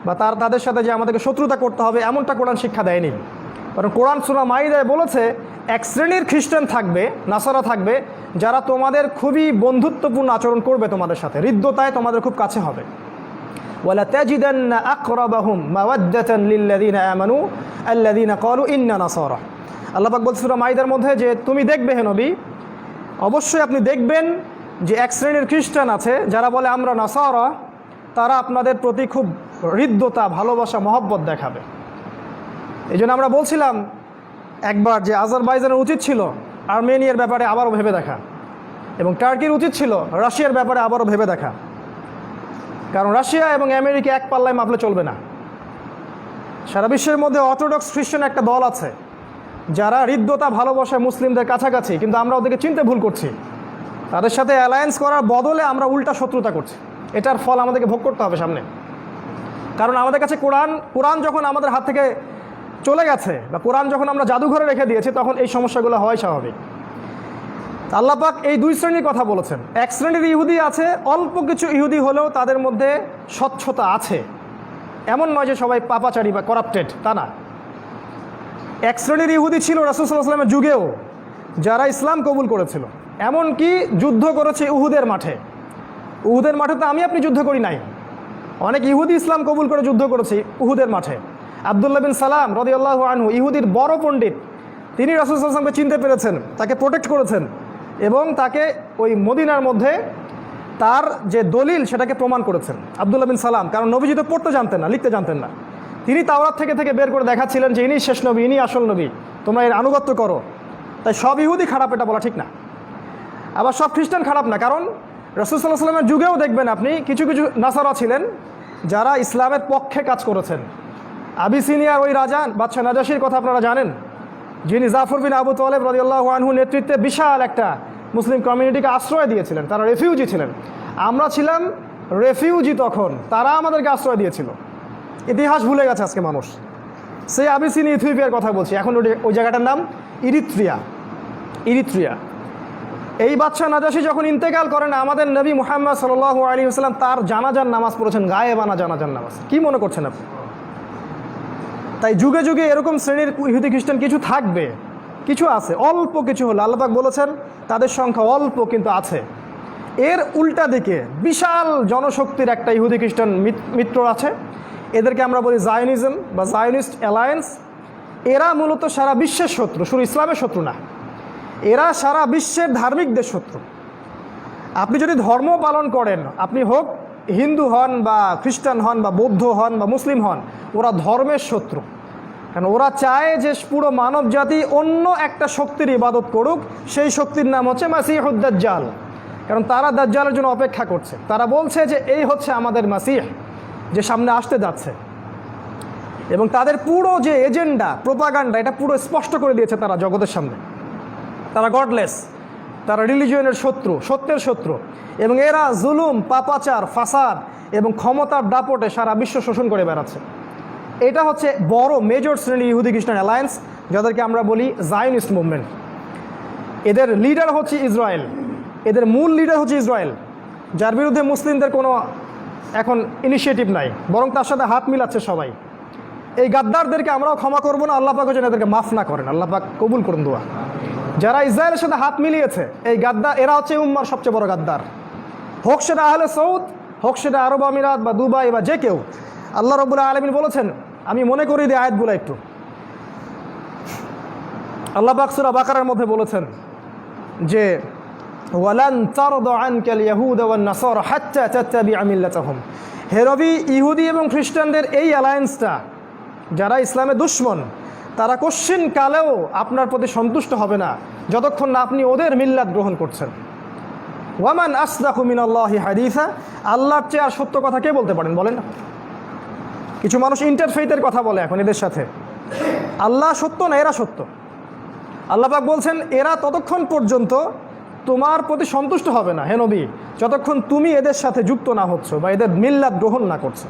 বা তাদের সাথে যে আমাদেরকে শত্রুতা করতে হবে এমনটা কোরআন শিক্ষা দেয়নি। কারণ কোরআন সূরা মাইদায় বলেছে এক শ্রেণীর খ্রিস্টান থাকবে, নাসারা থাকবে, যারা তোমাদের খুবই বন্ধুত্বপূর্ণ আচরণ করবে, তোমাদের সাথে হৃদ্যতায় তোমাদের খুব কাছে হবে। ওয়ালা তাজিদান্না আকরাবাহুম মাওয়াদ্দাতান লিল্লাযিনা আমানু আল্লাযিনা ক্বালু ইন্না নাসারা। আল্লাহ পাক বলছেন সূরা মাইদার মধ্যে যে তুমি দেখবে হে নবী, অবশ্যই আপনি দেখবেন যে এক শ্রেণীর খ্রিস্টান আছে যারা বলে আমরা নাসারা, তারা আপনাদের প্রতি খুব হৃদ্যতা, ভালোবাসা, মহব্বত দেখাবে। এই জন্য আমরা বলছিলাম একবার যে আজারবাইজানের উচিত ছিল আর্মেনিয়ার ব্যাপারে আবারও ভেবে দেখা, এবং টার্কির উচিত ছিল রাশিয়ার ব্যাপারে আবারও ভেবে দেখা। কারণ রাশিয়া এবং আমেরিকা এক পাল্লায় মাপলে চলবে না। সারা বিশ্বের মধ্যে অর্থোডক্স খ্রিস্টান একটা দল আছে যারা হৃদ্যতা, ভালোবাসা মুসলিমদের কাছাকাছি, কিন্তু আমরা ওদেরকে চিনতে ভুল করছি। তাদের সাথে অ্যালায়েন্স করার বদলে আমরা উল্টা শত্রুতা করছি। এটার ফল আমাদেরকে ভোগ করতে হবে সামনে। কারণ আমাদের কাছে কোরআন যখন আমাদের হাত থেকে চলে গেছে বা কোরআন যখন আমরা জাদুঘরে রেখে দিয়েছি, তখন এই সমস্যাগুলো হওয়াই স্বাভাবিক। আল্লাহ পাক এই দুই শ্রেণীর কথা বলেছেন। এক শ্রেণীর ইহুদি আছে, অল্প কিছু ইহুদি হলেও তাদের মধ্যে স্বচ্ছতা আছে, এমন নয় যে সবাই পাপাচারী বা করাপ্টেড, তা না। এক শ্রেণীর ইহুদি ছিল রাসূল সাল্লাল্লাহু আলাইহি ওয়াসাল্লামের যুগেও, যারা ইসলাম কবুল করেছিল, এমনকি যুদ্ধ করেছে উহুদের মাঠে। উহুদের মাঠে তো আমি আপনি যুদ্ধ করি নাই, অনেক ইহুদি ইসলাম কবুল করে যুদ্ধ করেছি উহুদের মাঠে। আব্দুল্লাহ বিন সালাম রাদিয়াল্লাহু আনহু, ইহুদির বড় পণ্ডিত, তিনি রাসূল সাল্লাল্লাহু আলাইহি ওয়াসাল্লামকে চিনতে পেরেছেন, তাকে প্রোটেক্ট করেছেন এবং তাকে ওই মদিনার মধ্যে তার যে দলিল সেটাকে প্রমাণ করেছেন আব্দুল্লাহ বিন সালাম। কারণ নবীজি তো পড়তে জানতেন না, লিখতে জানতেন না। তিনি তাওরাত থেকে বের করে দেখাচ্ছিলেন যে ইনি শেষ নবী, ইনি আসল নবী, তোমরা এর আনুগত্য করো। তাই সব ইহুদি খারাপ এটা বলা ঠিক না, আবার সব খ্রিস্টান খারাপ না। কারণ রাসূল সাল্লাল্লাহু আলাইহি ওয়াসাল্লামের যুগেও দেখবেন আপনি কিছু নাসারা ছিলেন যারা ইসলামের পক্ষে কাজ করেছেন। আবিসিনিয়ার ওই রাজা বাদশাহ নাজাশির কথা আপনারা জানেন, যিনি জাফর বিন আবু তালেব রাদিয়াল্লাহু আনহু নেতৃত্বে বিশাল একটা মুসলিম কমিউনিটিকে আশ্রয় দিয়েছিলেন। তারা রেফিউজি ছিলেন, আমরা ছিলাম রেফিউজি তখন, তারা আমাদেরকে আশ্রয় দিয়েছিল। ইতিহাস ভুলে গেছে আজকে মানুষ। সেই আবিসিনি ইথিওপিয়ার কথা বলছি, এখন ওই জায়গাটার নাম ইরিত্রিয়া। এই বাদশাহ নাজাশি যখন ইন্তেকাল করেন, আমাদের নবী মুহাম্মদ সাল্লাল্লাহু আলাইহি ওয়াসাল্লাম তার জানাজার নামাজ পড়েছেন, গায়েবানা জানাজার নামাজ। কি মনে করছেন আপনি? তাই যুগে যুগে এরকম শ্রেণীর ইহুদি খ্রিস্টান কিছু থাকবে, কিছু আছে, অল্প কিছু হলো। আল্লাহ পাক বলেছেন তাদের সংখ্যা অল্প কিন্তু আছে। এর উল্টা দিকে বিশাল জনশক্তির একটা ইহুদি খ্রিস্টান মিত্র আছে, এদেরকে আমরা বলি জায়নিজম বা জায়নিস্ট অ্যালায়েন্স। এরা মূলত সারা বিশ্বের শত্রু, শুধু ইসলামের শত্রু না, এরা সারা বিশ্বের ধার্মিকদের শত্রু। আপনি যদি ধর্ম পালন করেন, আপনি হোক হিন্দু হন বা খ্রিস্টান হন বা বৌদ্ধ হন বা মুসলিম হন, ওরা ধর্মের শত্রু। কারণ ওরা চায় যে পুরো মানব জাতি অন্য একটা শক্তির ইবাদত করুক, সেই শক্তির নাম হচ্ছে মাসিহুদ দাজ্জাল। কারণ তারা দাজ্জালের জন্য অপেক্ষা করছে। তারা বলছে যে এই হচ্ছে আমাদের মাসিহ যে সামনে আসতে যাচ্ছে, এবং তাদের পুরো যে এজেন্ডা, প্রোপাগান্ডা, এটা পুরো স্পষ্ট করে দিয়েছে তারা জগতের সামনে। তারা গডলেস, তারা রিলিজিয়নের শত্রু, সত্যের শত্রু, এবং এরা জুলুম, পাপাচার, ফাসাদ এবং ক্ষমতার দাপটে সারা বিশ্ব শোষণ করে বেড়াচ্ছে। এটা হচ্ছে বড় মেজর শ্রেণীর ইহুদি খ্রিস্টান অ্যালায়েন্স, যাদেরকে আমরা বলি জায়নিস্ট মুভমেন্ট। এদের লিডার হচ্ছে ইসরায়েল, এদের মূল লিডার হচ্ছে ইসরায়েল, যার বিরুদ্ধে মুসলিমদের কোনো এখন ইনিশিয়েটিভ নাই, বরং তার সাথে হাত মিলাচ্ছে সবাই। এই গাদ্দারদেরকে আমরাও ক্ষমা করবো না, আল্লাহ পাক যেন এদেরকে মাফ না করেন, আল্লাহ পাক কবুল করুন দোয়া। যারা ইসরায়েলের সাথে হাত মিলিয়েছে, এই গাদ্দার, এরা হচ্ছে উম্মার সবচেয়ে বড় গাদ্দার। হোক সেটা আহলে সৌদ, হোক সেটা আরব আমিরাত বা দুবাই বা যে কেউ। আল্লাহ রাব্বুল আলামিন বলেছেন, আমি মনে করি দিই আয়াতগুলো একটু। আল্লাহ পাক সূরা বাকারার মধ্যে বলেছেন যে ওয়ালান তারদা আনকাল ইয়াহুদ ওয়ান নাসারা হাত্তা তাত্তাবিআ মিল্লাতাহুম। হে নবী, ইহুদি এবং খ্রিস্টানদের এই অ্যালায়েন্সটা, যারা ইসলামের দুশমন, তারা কোশ্চিন কালেও আপনার প্রতি সন্তুষ্ট হবে না যতক্ষণ না আপনি ওদের মিল্লাত গ্রহণ করছেন। ওয়ামান আসদাকু মিনাল্লাহি হাদিসা, আল্লাহর চেয়ে আর সত্য কথা কে বলতে পারেন বলেন? কিছু মানুষ ইন্টারফেইথের কথা বলে এখন এদের সাথে। আল্লাহ সত্য না, এরা সত্য। আল্লাহ পাক বলছেন এরা ততক্ষণ পর্যন্ত তোমার প্রতি সন্তুষ্ট হবে না হে নবী, যতক্ষণ তুমি এদের সাথে যুক্ত না হচ্ছ বা এদের মিল্লাত গ্রহণ না করছো।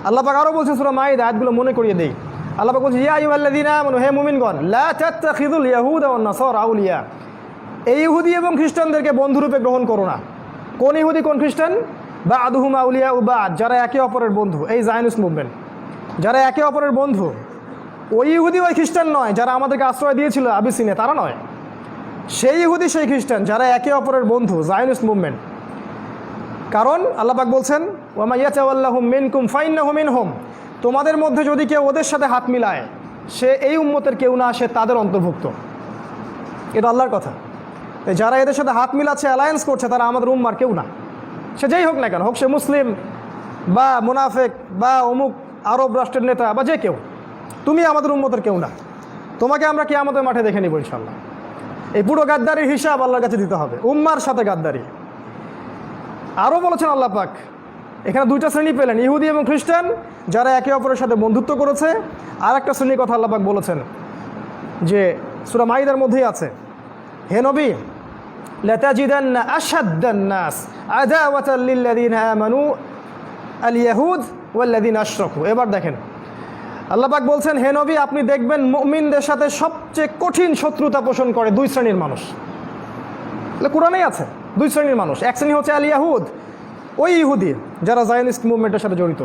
আল্লাহ পাক আরও বলছেন সূরা মাইদা, আয়াতগুলো মনে করিয়ে দেই। আল্লাহ পাক বলছেন ইয়া আইয়ুহাল্লাযীনা আমানু, হে মুমিনগণ, লা তাত্তাখিযুল ইয়াহুদা ওয়ান নাসারা আউলিয়া, এই ইহুদি এবং খ্রিস্টানদেরকে বন্ধুরূপে গ্রহণ করো না। কোন ইহুদি কোন খ্রিস্টান? বা'দুহুম আউলিয়া বা'দ, যারা একে অপরের বন্ধু। এই জায়নিস্ট মুভমেন্ট, যারা একে অপরের বন্ধু। ওই ইহুদি ওই খ্রিস্টান নয় যারা আমাদেরকে আশ্রয় দিয়েছিল আবিসিনে, তারা নয়। সেই ইহুদি সেই খ্রিস্টান যারা একে অপরের বন্ধু, জায়নিস্ট মুভমেন্ট। কারণ আল্লাহ পাক বলছেন ওয়া মা ইয়াতাওয়াল্লাহুম মিনকুম ফাইন্নাহু মিনহুম, তোমাদের মধ্যে যদি কেউ ওদের সাথে হাত মিলায়, সে এই উম্মতের কেউ না, সে তাদের অন্তর্ভুক্ত। এটা আল্লাহর কথা। যারা এদের সাথে হাত মিলাচ্ছে, অ্যালায়েন্স করছে, তারা আমাদের উম্মার কেউ না। সে যেই হোক না কেন, হোক সে মুসলিম বা মুনাফেক বা অমুক আরব রাষ্ট্রের নেতা বা যে কেউ, তুমি আমাদের উম্মতের কেউ না। তোমাকে আমরা কিয়ামতের মাঠে দেখে নিব ইনশাল্লাহ। এই পুরো গাদ্দারির হিসাব আল্লাহর কাছে দিতে হবে, উম্মার সাথে গাদ্দারি। আরও বলেছেন আল্লাহ পাক, এখানে দুইটা শ্রেণী পেলেন, ইহুদি এবং খ্রিস্টান যারা একে অপরের সাথে বন্ধুত্ব করেছে। আর একটা শ্রেণীর কথা আল্লাহ পাক বলেছেন যে সূরা মাইদার মধ্যেই আছে, হে নবী, লাতাজিদান্না আশাদ্দান নাস আদাওয়াতাল লিল্লাযীনা আমানু আল ইয়াহুদ ওয়াল্লাযীনা আশরাকু। এবার দেখেন আল্লাহ পাক বলছেন, হে নবী, আপনি দেখবেন মুমিনদের সাথে সবচেয়ে কঠিন শত্রুতা পোষণ করে দুই শ্রেণীর মানুষ। কোরআনেই আছে দুই শ্রেণীর মানুষ। এক শ্রেণী হচ্ছে আল ইয়াহুদ, ওই ইহুদি যারা জায়নিস্ট মুভমেন্টের সাথে জড়িত,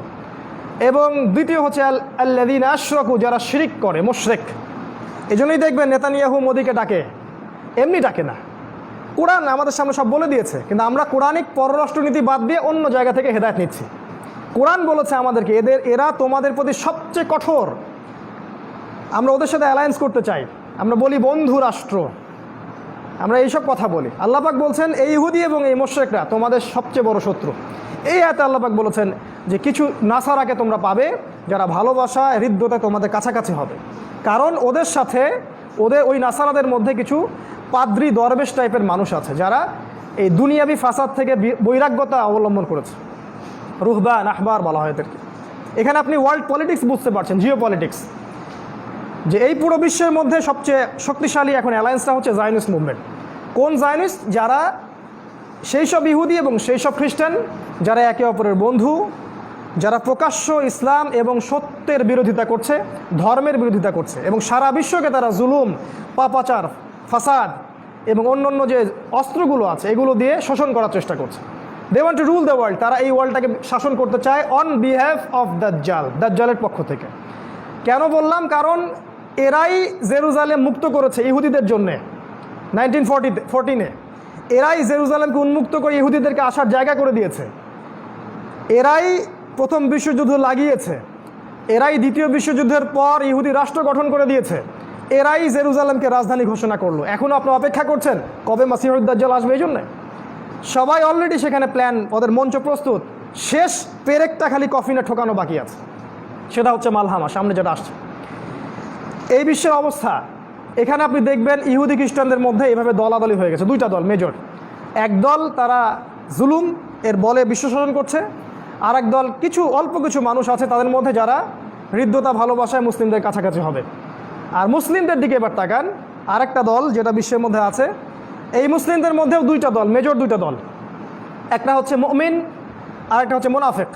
এবং দ্বিতীয় হচ্ছে আল্লাযীনা আশরাকু, যারা শিরক করে, মুশরিক। এই জন্যই দেখবেন নেতানিয়াহু মোদিকে ডাকে, এমনি ডাকে না। কোরআন আমাদের সামনে সব বলে দিয়েছে, কিন্তু আমরা কোরআনিক পররাষ্ট্রনীতি বাদ দিয়ে অন্য জায়গা থেকে হেদায়েত নিচ্ছি। কোরআন বলেছে আমাদেরকে এরা তোমাদের প্রতি সবচেয়ে কঠোর, আমরা ওদের সাথে অ্যালায়েন্স করতে চাই, আমরা বলি বন্ধু রাষ্ট্র, আমরা এইসব কথা বলি। আল্লাহ পাক বলছেন এই ইহুদি এবং এই মুশরিকরা তোমাদের সবচেয়ে বড় শত্রু। এই আয়াতে আল্লাহ পাক বলেছেন যে কিছু নাসারাকে তোমরা পাবে যারা ভালোবাসা হৃদ্যতা তোমাদের কাছাকাছি হবে, কারণ ওদের সাথে ওই নাসারাদের মধ্যে কিছু পাদ্রী দরবেশ টাইপের মানুষ আছে যারা এই দুনিয়াবি ফাসাদ থেকে বৈরাগ্যতা অবলম্বন করেছে। রুহবান, আহবার বলা হয় এদেরকে। এখানে আপনি ওয়ার্ল্ড পলিটিক্স বুঝতে পারছেন, জিও পলিটিক্স, যে এই পুরো বিশ্বের মধ্যে সবচেয়ে শক্তিশালী এখন অ্যালায়েন্সটা হচ্ছে জায়নিস্ট মুভমেন্ট। কোন জায়নিস্ট? যারা সেই সব ইহুদি এবং সেই সব খ্রিস্টান যারা একে অপরের বন্ধু, যারা প্রকাশ্য ইসলাম এবং সত্যের বিরোধিতা করছে, ধর্মের বিরোধিতা করছে, এবং সারা বিশ্বকে তারা জুলুম, পাপাচার, ফাসাদ এবং অন্যান্য যে অস্ত্রগুলো আছে এগুলো দিয়ে শোষণ করার চেষ্টা করছে। They want to rule the world. তারা এই ওয়ার্ল্ডটাকে শাসন করতে চায় অন বিহাফ অফ দাজ্জালের পক্ষ থেকে। কেন বললাম? কারণ এরাই জেরুজালেম মুক্ত করেছে ইহুদিদের জন্যে 1914-এ। এরাই জেরুজালেমকে উন্মুক্ত করে ইহুদিদেরকে আসার জায়গা করে দিয়েছে। এরাই প্রথম বিশ্বযুদ্ধ লাগিয়েছে। এরাই দ্বিতীয় বিশ্বযুদ্ধের পর ইহুদি রাষ্ট্র গঠন করে দিয়েছে। এরাই জেরুজালেমকে রাজধানী ঘোষণা করলো। এখনও আপনারা অপেক্ষা করছেন কবে মাসিহুদ দাজ্জাল আসবে? এই জন্যে সবাই অলরেডি সেখানে প্ল্যান, ওদের মঞ্চ প্রস্তুত। শেষ পেরেকটা খালি কফিনে ঠোকানো বাকি আছে, সেটা হচ্ছে মালহামা, সামনে যেটা আসছে। এই বিশ্বের অবস্থা। এখানে আপনি দেখবেন ইহুদি খ্রিস্টানদের মধ্যে এইভাবে দলাদলি হয়ে গেছে, দুইটা দল মেজর। একদল তারা জুলুম এর বলে বিশ্ব শাসন করছে, আর একদল অল্প কিছু মানুষ আছে তাদের মধ্যে যারা হৃদ্যতা ভালোবাসায় মুসলিমদের কাছাকাছি হবে। আর মুসলিমদের দিকে এবার তাকান, আরেকটা দল যেটা বিশ্বের মধ্যে আছে, এই মুসলিমদের মধ্যেও দুইটা দল, মেজর দুইটা দল। একটা হচ্ছে মুমিন আর একটা হচ্ছে মুনাফিক।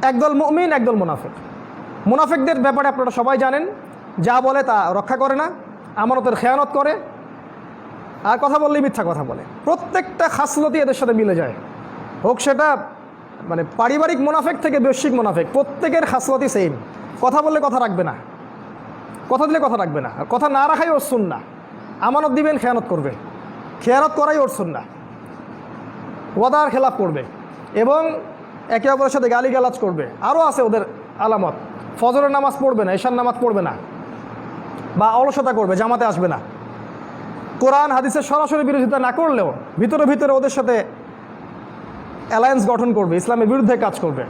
একদল মুমিন, একদল মুনাফিক। মুনাফিকদের ব্যাপারে আপনারা সবাই জানেন, যা বলে তা রক্ষা করে না, আমানতের খেয়ানত করে, আর কথা বললেই মিথ্যা কথা বলে। প্রত্যেকটা খাসলতই এদের সাথে মিলে যায়, হোক সেটা মানে পারিবারিক মুনাফিক থেকে বৈশ্বিক মুনাফিক, প্রত্যেকের খাসলতই সেম। কথা বললে কথা রাখবে না, কথা দিলে কথা রাখবে না, আর কথা না রাখাই ওর সুন্নাহ। আমানত দিবেন, খেয়ানত করবে, খেয়ানত করাই ওর সুন্নাহ। ওয়াদার খেলাপ করবে এবং একে অপরের সাথে গালিগালাজ করবে। আরও আছে ওদের আলামত, ফজরের নামাজ পড়বে না, ঈশার নামাজ পড়বে না, বা অলসতা করবে, জামাতে আসবে না। কোরআন হাদিসের সরাসরি বিরোধিতা না করলেও ভিতরে ভিতরে ওদের সাথে অ্যালায়েন্স গঠন করবে, ইসলামের বিরুদ্ধে কাজ করবে,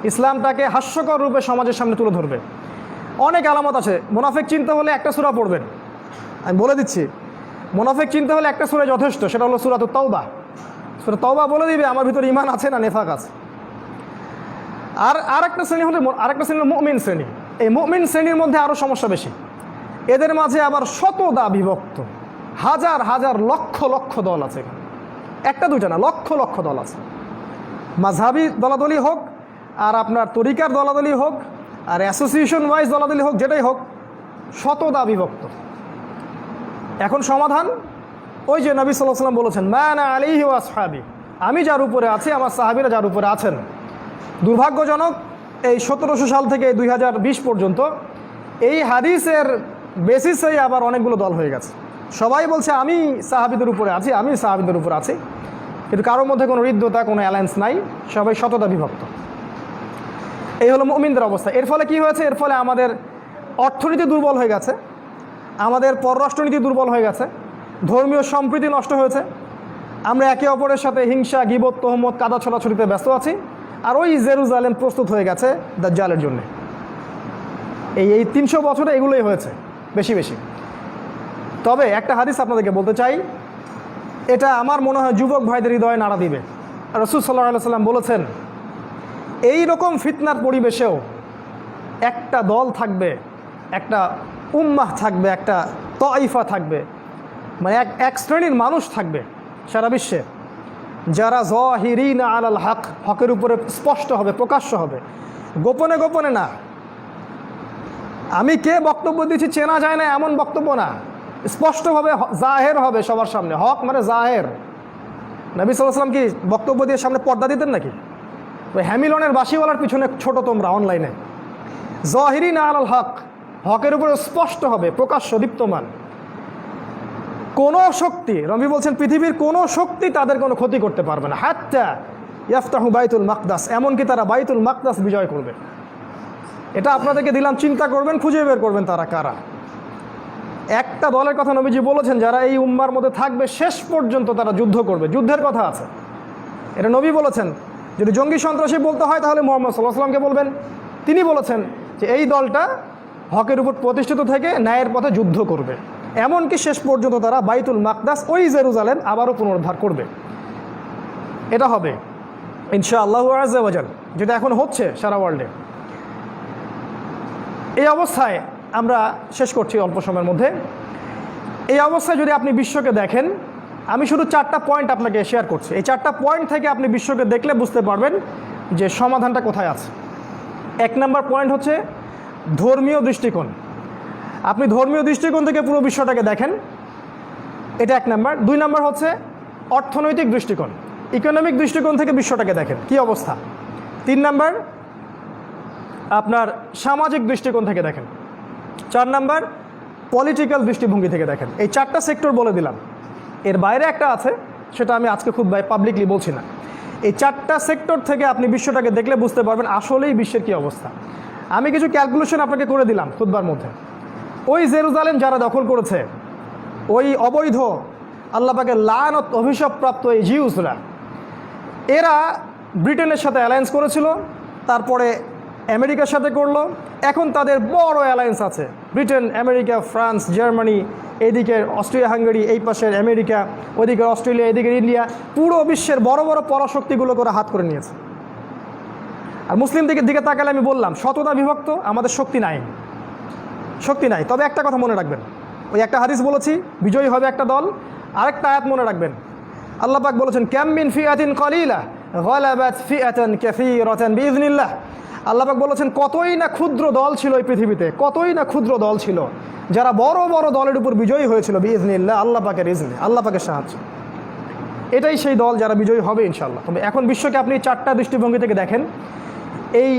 ইসলামটাকে হাস্যকর রূপে সমাজের সামনে তুলে ধরবে। অনেক আলামত আছে। মুনাফিক চিনতে হলে একটা সূরা পড়বেন, আমি বলে দিচ্ছি। মুনাফিক চিনতে হলে একটা সূরা যথেষ্ট, সেটা হলো সূরাতুত তাওবা। সূরা তাওবা বলে দিবে আমার ভিতরে ঈমান আছে না নেফাক আছে। আর আরেকটা শ্রেণী হলো মুমিন শ্রেণী। এই মুমিন শ্রেণীর মধ্যে আরও সমস্যা বেশি। এদের মাঝে আবার শতদা বিভক্ত, হাজার হাজার লক্ষ লক্ষ দল আছে। একটা দুইটা না, লক্ষ লক্ষ দল আছে। মাযহাবি দলাদলি হোক, আর আপনার তরিকার দলাদলি হোক, আর অ্যাসোসিয়েশন ওয়াইজ দলাদলি হোক, যেটাই হোক, শতদা বিভক্ত। এখন সমাধান ওই যে নবী সাল্লাল্লাহু আলাইহি ওয়াসাল্লাম বলেছেন, মা আনা আলাইহি ওয়া আসহাবি, আমি যার উপরে আছি আমার সাহাবীরা যার উপরে আছেন। দুর্ভাগ্যজনক, এই 1700 সাল থেকে 2020 পর্যন্ত এই হাদিসের বেসিসেই আবার অনেকগুলো দল হয়ে গেছে। সবাই বলছে আমি সাহাবীদের উপরে আছি, আমি সাহাবীদের উপরে আছি, কিন্তু কারোর মধ্যে কোনো হৃদ্যতা, কোনো অ্যালায়েন্স নাই, সবাই শতদা বিভক্ত। এই হলো মুমিনদের অবস্থা। এর ফলে কি হয়েছে? এর ফলে আমাদের অর্থনীতি দুর্বল হয়ে গেছে, আমাদের পররাষ্ট্রনীতি দুর্বল হয়ে গেছে, ধর্মীয় সম্প্রীতি নষ্ট হয়েছে। আমরা একে অপরের সাথে হিংসা, গীবত, তহমত, কাদা ছড়াছড়িতে ব্যস্ত আছি। আর ওই জেরুজালেম প্রস্তুত হয়ে গেছে দাজ্জালের জন্য। এই 300 বছরে এগুলোই হয়েছে বেশি বেশি। তবে একটা হাদিস আপনাদেরকে বলতে চাই, এটা আমার মনে হয় যুবক ভাইদের হৃদয়ে নাড়া দিবে। রাসূল সাল্লাল্লাহু আলাইহি ওয়াসাল্লাম বলেছেন, এই রকম ফিতনার পরিবেশেও একটা দল থাকবে, একটা উম্মাহ থাকবে, একটা তাইফা থাকবে, মানে এক শ্রেণীর মানুষ থাকবে সারা বিশ্বে, যারা যাহিরিনা আলাল হক, হকের উপরে স্পষ্ট হবে, প্রকাশ্য হবে, গোপনে গোপনে না। আমি কে বক্তব্য দিচ্ছি চেনা যায় না এমন বক্তব্য না, স্পষ্টভাবে জাহের হবে সবার সামনে। হক মানে জাহের। নবী সাল্লাল্লাহু আলাইহি ওয়াসাল্লাম কি বক্তব্য দিয়ে সামনে পর্দা দিতেন নাকি? ওই হ্যামিলনের বাঁশিওয়ালার পিছনে ছোট তোমরা অনলাইনে। যাহিরিনা আলাল হক, হকের উপরে স্পষ্ট হবে, প্রকাশ্য, দীপ্তমান। কোনো শক্তি, রবি বলছেন পৃথিবীর কোনো শক্তি তাদের কোনো ক্ষতি করতে পারবে না। হাত্তা ইয়াফতাহু বাইতুল মাকদাস, এমনকি তারা বাইতুল মাকদাস বিজয় করবে। এটা আপনাদেরকে দিলাম, চিন্তা করবেন, খুঁজে বের করবেন তারা কারা। একটা দলের কথা নবীজি বলেছেন, যারা এই উম্মার মধ্যে থাকবে শেষ পর্যন্ত, তারা যুদ্ধ করবে, যুদ্ধের কথা আছে। এটা নবী বলেছেন। যদি জঙ্গি সন্ত্রাসী বলতে হয় তাহলে মুহাম্মদ সাল্লাল্লাহু আলাইহি ওয়াসাল্লামকে বলবেন। তিনি বলেছেন যে এই দলটা হকের উপর প্রতিষ্ঠিত থেকে ন্যায়ের পথে যুদ্ধ করবে, এমনকি শেষ পর্যন্ত তারা বাইতুল মাকদাস, ওই জেরুজালেম আবারও পুনরুদ্ধার করবে। এটা হবে ইনশাআল্লাহ আযজা ওয়া জাল, যেটা এখন হচ্ছে সারা ওয়ার্ল্ডে। এই অবস্থায় আমরা শেষ করছি অল্প সময়ের মধ্যে। এই অবস্থায় যদি আপনি বিশ্বকে দেখেন, আমি শুধু 4টা পয়েন্ট আপনাকে শেয়ার করছি। এই 4টা পয়েন্ট থেকে আপনি বিশ্বকে দেখলে বুঝতে পারবেন যে সমাধানটা কোথায় আছে। 1 নম্বর পয়েন্ট হচ্ছে ধর্মীয় দৃষ্টিকোণ। আপনি ধর্মীয় দৃষ্টিকোণ থেকে পুরো বিশ্বটাকে দেখেন, এটা 1 নম্বর। 2 নম্বর হচ্ছে অর্থনৈতিক দৃষ্টিকোণ, ইকোনমিক দৃষ্টিকোণ থেকে বিশ্বটাকে দেখেন কি অবস্থা। 3 নম্বর আপনার সামাজিক দৃষ্টিকোণ থেকে দেখেন। 4 নম্বর পলিটিক্যাল দৃষ্টিভঙ্গি থেকে দেখেন। এই 4টা সেক্টর বলে দিলাম। এর বাইরে একটা আছে, সেটা আমি আজকে খুব পাবলিকলি বলছি না। এই 4টা সেক্টর থেকে আপনি বিশ্বটাকে দেখলে বুঝতে পারবেন আসলেই বিশ্বের কী অবস্থা। আমি কিছু ক্যালকুলেশন আপনাকে করে দিলাম খুতবার মধ্যে। ওই জেরুজালেম যারা দখল করেছে, ওই অবৈধ আল্লাহ পাকের লানত অভিশাপপ্রাপ্ত এই জিউসরা, এরা ব্রিটেনের সাথে অ্যালায়েন্স করেছিল, তারপরে আমেরিকার সাথে করলো। এখন তাদের বড় অ্যালায়েন্স আছে, ব্রিটেন, আমেরিকা, ফ্রান্স, জার্মানি, এইদিকে অস্ট্রিয়া হাঙ্গেরি, এই পাশের আমেরিকা, ওইদিকে অস্ট্রেলিয়া, এদিকে ইন্ডিয়া, পুরো বিশ্বের বড় বড় পরাশক্তিগুলো করে হাত করে নিয়েছে। আর মুসলিম দিকে তাকালে আমি বললাম শততা বিভক্ত, আমাদের শক্তি নাই, শক্তি নাই। তবে একটা কথা মনে রাখবেন, ওই একটা হাদিস বলেছি বিজয়ী হবে একটা দল, আরেকটা আয়াত মনে রাখবেন। আল্লাহ পাক বলেছেন কাম মিন ফিআতিন কালিলা গালাবাত ফিআতান কাসীরাতান বিইذনিল্লাহ। আল্লাহ পাক বলেছেন কতই না ক্ষুদ্র দল ছিল এই পৃথিবীতে, কতই না ক্ষুদ্র দল ছিল যারা বড় বড় দলের উপর বিজয়ী হয়েছিল বিইذনিল্লাহ, আল্লাহ পাকের ইজনে, আল্লাহ পাকের সাহায্য। এটাই সেই দল যারা বিজয়ী হবে ইনশাআল্লাহ। তবে এখন বিশ্বকে আপনি চারটা দৃষ্টিভঙ্গি থেকে দেখেন। এই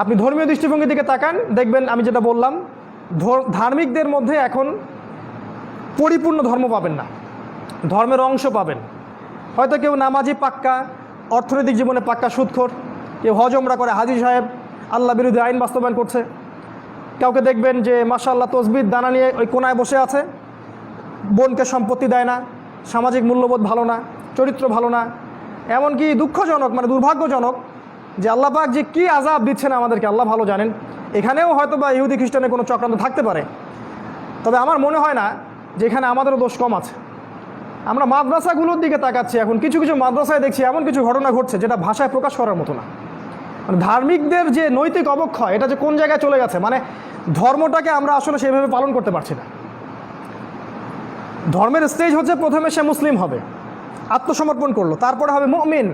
আপনি ধর্মীয় দৃষ্টিভঙ্গি থেকে তাকান, দেখবেন আমি যেটা বললাম, ধার্মিকদের মধ্যে এখন পরিপূর্ণ ধর্ম পাবেন না, ধর্মের অংশ পাবেন। হয়তো কেউ নামাজি পাক্কা, অর্থনৈতিক জীবনে পাক্কা সুদখোর, কেউ হজ ওমরা করে হাজী সাহেব, আল্লাহ বিরোধী আইন বাস্তবায়ন করছে। কাউকে দেখবেন যে মাশাআল্লাহ তসবির দানা নিয়ে ওই কোনায় বসে আছে, বোনকে সম্পত্তি দেয় না, সামাজিক মূল্যবোধ ভালো না, চরিত্র ভালো না। এমনকি দুঃখজনক, মানে দুর্ভাগ্যজনক যে আল্লাহ পাক যে কী আযাব দিচ্ছেন আমাদেরকে আল্লাহ ভালো জানেন। এখানেও হয়তো বা ইহুদি খ্রিস্টানের কোনো চক্রান্ত থাকতে পারে, তবে আমার মনে হয় না যে এখানে আমাদেরও দোষ কম আছে। আমরা মাদ্রাসাগুলোর দিকে তাকাচ্ছি, এখন কিছু কিছু মাদ্রাসায় দেখছি এমন কিছু ঘটনা ঘটছে যেটা ভাষায় প্রকাশ করার মতো না। মানে ধার্মিকদের যে নৈতিক অবক্ষয়, এটা যে কোন জায়গায় চলে গেছে, মানে ধর্মটাকে আমরা আসলে সেইভাবে পালন করতে পারছি না। ধর্মের স্টেজ হচ্ছে প্রথমে সে মুসলিম হবে, আত্মসমর্পণ করলো, তারপরে হবে মুমিন,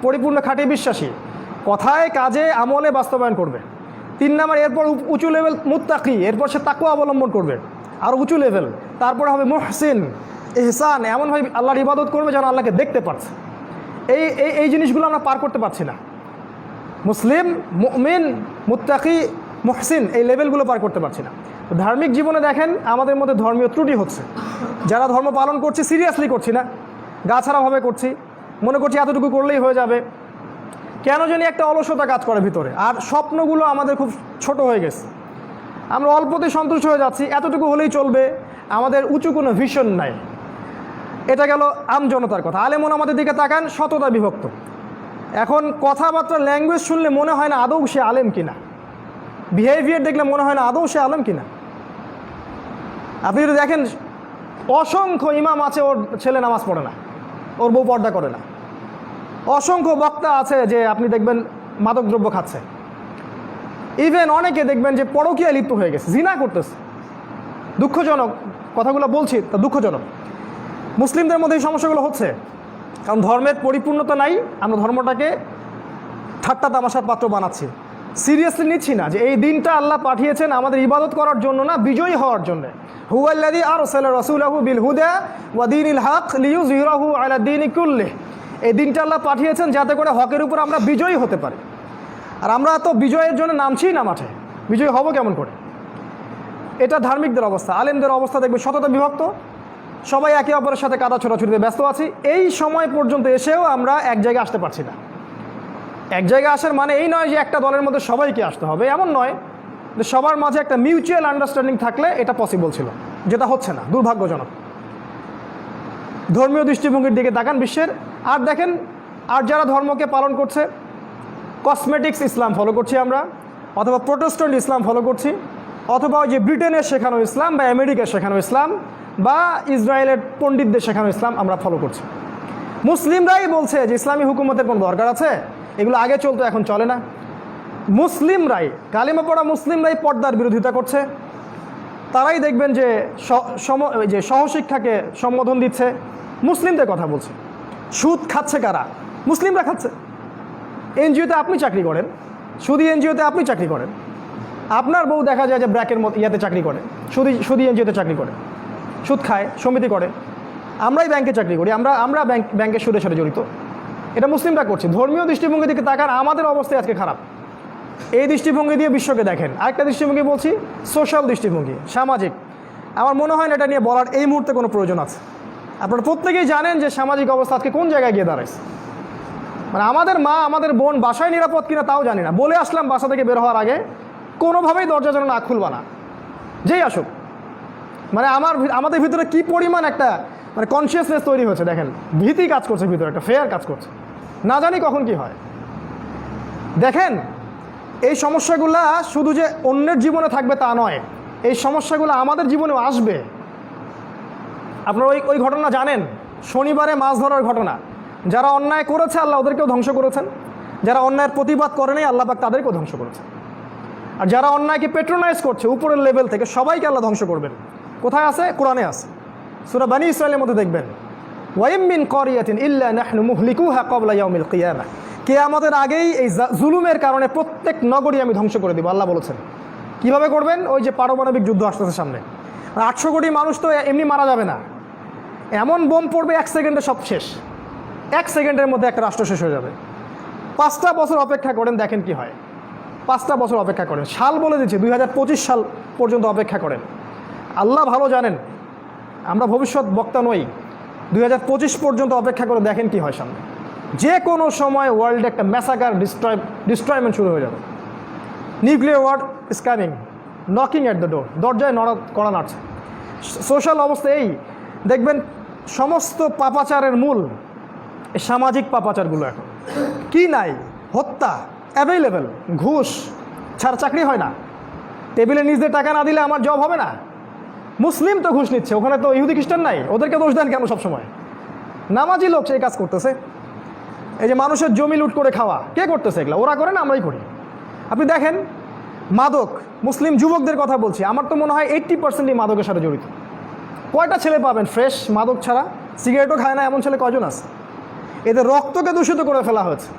পরিপূর্ণ খাঁটি বিশ্বাসী, কথায় কাজে আমলে বাস্তবায়ন করবে। 3 নাম্বার, এরপর উঁচু লেভেল মুত্তাকি, এরপর সে তাকওয়া অবলম্বন করবে, আর উঁচু লেভেল। তারপরে হবে মুহসিন, ইহসান, এমনভাবে আল্লাহর ইবাদত করবে যেন আল্লাহকে দেখতে পাচ্ছে। এই জিনিসগুলো আমরা পার করতে পারছি না। মুসলিম, মুমিন, মুত্তাকি, মুহসিন, এই লেভেলগুলো পার করতে পারছি না। ধার্মিক জীবনে দেখেন আমাদের মধ্যে ধর্মীয় ত্রুটি হচ্ছে। যারা ধর্ম পালন করছি সিরিয়াসলি করছি না, গাছাড়াভাবে করছি, মনে করছি এতটুকু করলেই হয়ে যাবে। কেন জানি একটা অলসতা কাজ করে ভিতরে, আর স্বপ্নগুলো আমাদের খুব ছোট হয়ে গেছে। আমরা অল্পতে সন্তুষ্ট হয়ে যাচ্ছি, এতটুকু হলেই চলবে, আমাদের উঁচু কোনো ভিশন নাই। এটা গেল আমজনতার কথা। আলেমন আমাদের দিকে তাকান, শততা বিভক্ত। এখন কথাবার্তা, ল্যাঙ্গুয়েজ শুনলে মনে হয় না আদৌ সে আলেম কিনা, বিহেভিয়ার দেখলে মনে হয় না আদৌ সে আলেম কিনা। আপনি যদি দেখেন অসংখ্য ইমাম আছে ওর ছেলে নামাজ পড়ে না, ওর বউ পর্দা করে না। অসংখ্য বক্তা আছে যে আপনি দেখবেন মাদকদ্রব্য খাচ্ছে। ইভেন অনেকে দেখবেন যে পরকীয়ায় লিপ্ত হয়ে গেছে, জিনা করতেছে। দুঃখজনক কথাগুলো বলছি, তা দুঃখজনক। মুসলিমদের মধ্যে এই সমস্যাগুলো হচ্ছে কারণ ধর্মের পরিপূর্ণতা নাই। আমরা ধর্মটাকে ঠাট্টা তামাশার পাত্র বানাচ্ছি, সিরিয়াসলি নিচ্ছি না যে এই দিনটা আল্লাহ পাঠিয়েছেন আমাদের ইবাদত করার জন্য না, বিজয়ী হওয়ার জন্য। হুয়াল্লাযী আরসালা রাসূলাহু বিল হুদা ওয়া দীনিল হক লিইয়ুযহিরাহু আলা দীনি কুল্লিহি। এই দিনটা আল্লাহ পাঠিয়েছেন যাতে করে হকের উপর আমরা বিজয়ী হতে পারি। আর আমরা তো বিজয়ের জন্য নামছি না মাঠে, বিজয়ী হব কেমন করে? এটা ধার্মিকদের অবস্থা। আলেমদের অবস্থা দেখবে শততা বিভক্ত, সবাই একে অপরের সাথে কাদা ছোড়াছুড়িতে ব্যস্ত আছি। এই সময় পর্যন্ত এসেও আমরা এক জায়গায় আসতে পারছি না। এক জায়গায় আসার মানে এই নয় যে একটা দলের মধ্যে সবাইকে আসতে হবে, এমন নয়। যে সবার মাঝে একটা মিউচুয়াল আন্ডারস্ট্যান্ডিং থাকলে এটা পসিবল ছিল, যেটা হচ্ছে না, দুর্ভাগ্যজনক। ধর্মীয় দৃষ্টিভঙ্গির দিকে তাকান বিশ্বের, আর দেখেন আর যারা ধর্মকে পালন করছে, কসমেটিক্স ইসলাম ফলো করছি আমরা, অথবা প্রোটেস্ট্যান্ট ইসলাম ফলো করছি, অথবা ওই যে ব্রিটেনের শেখানো ইসলাম বা আমেরিকার শেখানো ইসলাম বা ইসরায়েলের পণ্ডিতদের শেখানো ইসলাম আমরা ফলো করছি। মুসলিমরাই বলছে যে ইসলামী হুকুমতের কোনো দরকার আছে, এগুলো আগে চলতো এখন চলে না। মুসলিমরাই, কালিমা পড়া মুসলিমরাই পর্দার বিরোধিতা করছে। তারাই দেখবেন যে সহশিক্ষাকে সম্বোধন দিচ্ছে, মুসলিমদের কথা বলছে। সুদ খাচ্ছে কারা? মুসলিমরা খাচ্ছে। এনজিওতে আপনি চাকরি করেন, সুদি এনজিওতে আপনি চাকরি করেন, আপনার বউ দেখা যায় যে ব্র্যাকের মতো ইয়াতে চাকরি করে, সুদি এনজিওতে চাকরি করে, সুদ খায়, সমিতি করে। আমরাই ব্যাংকে চাকরি করি, আমরা ব্যাংকের সুদের সাথে জড়িত। এটা মুসলিমরা করছে। ধর্মীয় দৃষ্টিভঙ্গি দিকে তাকান, আমাদের অবস্থায় আজকে খারাপ। এই দৃষ্টিভঙ্গি দিয়ে বিশ্বকে দেখেন। আরেকটা দৃষ্টিভঙ্গি বলছি, সোশ্যাল দৃষ্টিভঙ্গি, সামাজিক। আমার মনে হয় না এটা নিয়ে বলার এই মুহূর্তে কোনো প্রয়োজন আছে। আপনারা প্রত্যেকেই জানেন যে সামাজিক অবস্থা আজকে কোন জায়গায় গিয়ে দাঁড়াইছে। মানে আমাদের মা, আমাদের বোন বাসায় নিরাপদ কিনা তাও জানি না। বলে আসলাম বাসা থেকে বের হওয়ার আগে কোনোভাবেই দরজা যেন না খুলবা না, যেই আসুক। মানে আমাদের ভিতরে কি পরিমাণ একটা মানে কনসিয়াসনেস তৈরি হয়েছে দেখেন, ভীতি কাজ করছে ভিতরে, একটা ফেয়ার কাজ করছে, না জানি কখন কি হয়। দেখেন এই সমস্যাগুলো শুধু যে অন্যের জীবনে থাকবে তা নয়, এই সমস্যাগুলো আমাদের জীবনেও আসবে। আপনারা ওই ঘটনা জানেন, শনিবারে মাছ ধরার ঘটনা। যারা অন্যায় করেছে আল্লাহ ওদেরকেও ধ্বংস করেছেন, যারা অন্যায়ের প্রতিবাদ করে নাই আল্লাহ পাক তাদেরকেও ধ্বংস করেছেন। আর যারা অন্যায়কে পেট্রোনাইজ করছে উপরের লেভেল থেকে, সবাইকে আল্লাহ ধ্বংস করবেন। কোথায় আছে? কোরআনে আছে, সূরা বনী ইসরাঈলের মধ্যে দেখবেন, ওয়াইম মিন ক্বরিয়াতিন ইল্লা নাহনু মুহলিকুহা ক্বাবলা ইয়াউমিল কিয়ামাহ। কিয়ামতের আগেই এই জুলুমের কারণে প্রত্যেক নগরী আমি ধ্বংস করে দিব, আল্লাহ বলেছেন। কিভাবে করবেন? ওই যে পারমাণবিক যুদ্ধ আসতেছে সামনে, 800 কোটি মানুষ তো এমনি মারা যাবে না, এমন বোম পড়বে 1 সেকেন্ডে সব শেষ। 1 সেকেন্ডের মধ্যে একটা রাষ্ট্র শেষ হয়ে যাবে। 5টা বছর অপেক্ষা করেন, দেখেন কি হয়। 5টা বছর অপেক্ষা করেন, সাল বলে দিচ্ছে 2025 সাল পর্যন্ত অপেক্ষা করেন। আল্লাহ ভালো জানেন, আমরা ভবিষ্যৎ বক্তা নই। 2025 পর্যন্ত অপেক্ষা করে দেখেন কি হয় সামনে। যে কোনো সময় ওয়ার্ল্ডে একটা ম্যাসাকার ডিস্ট্রয়মেন্ট শুরু হয়ে যাবে। Nuclear war is coming, knocking at the door, দরজায় কড়া নাড়ছে। সোশ্যাল অবস্থা এই দেখবেন, সমস্ত পাপাচারের মূল এই সামাজিক পাপাচারগুলো। এখন কি নাই? হত্যা অ্যাভেলেবেল, ঘুষ ছাড়া চাকরি হয় না, টেবিলে নিজ দিয়ে টাকা না দিলে আমার জব হবে না। মুসলিম তো ঘুষ নিচ্ছে, ওখানে তো ইহুদি খ্রিস্টান নাই, ওদেরকে দোষ দেন কেন সবসময়? নামাজি লোক সেই কাজ করতেছে। এই যে মানুষের জমি লুট করে খাওয়া, কে করতেছে এগুলো? ওরা করে না, আমরাই করি। আপনি দেখেন মাদক, মুসলিম যুবকদের কথা বলছি, আমার তো মনে হয় 80%ই মাদকের সাথে জড়িত। কয়টা ছেলে পাবেন ফ্রেশ মাদক ছাড়া, সিগারেটও খায় না এমন ছেলে কয়জন আছে? এদের রক্তকে দূষিত করে ফেলা হয়েছে।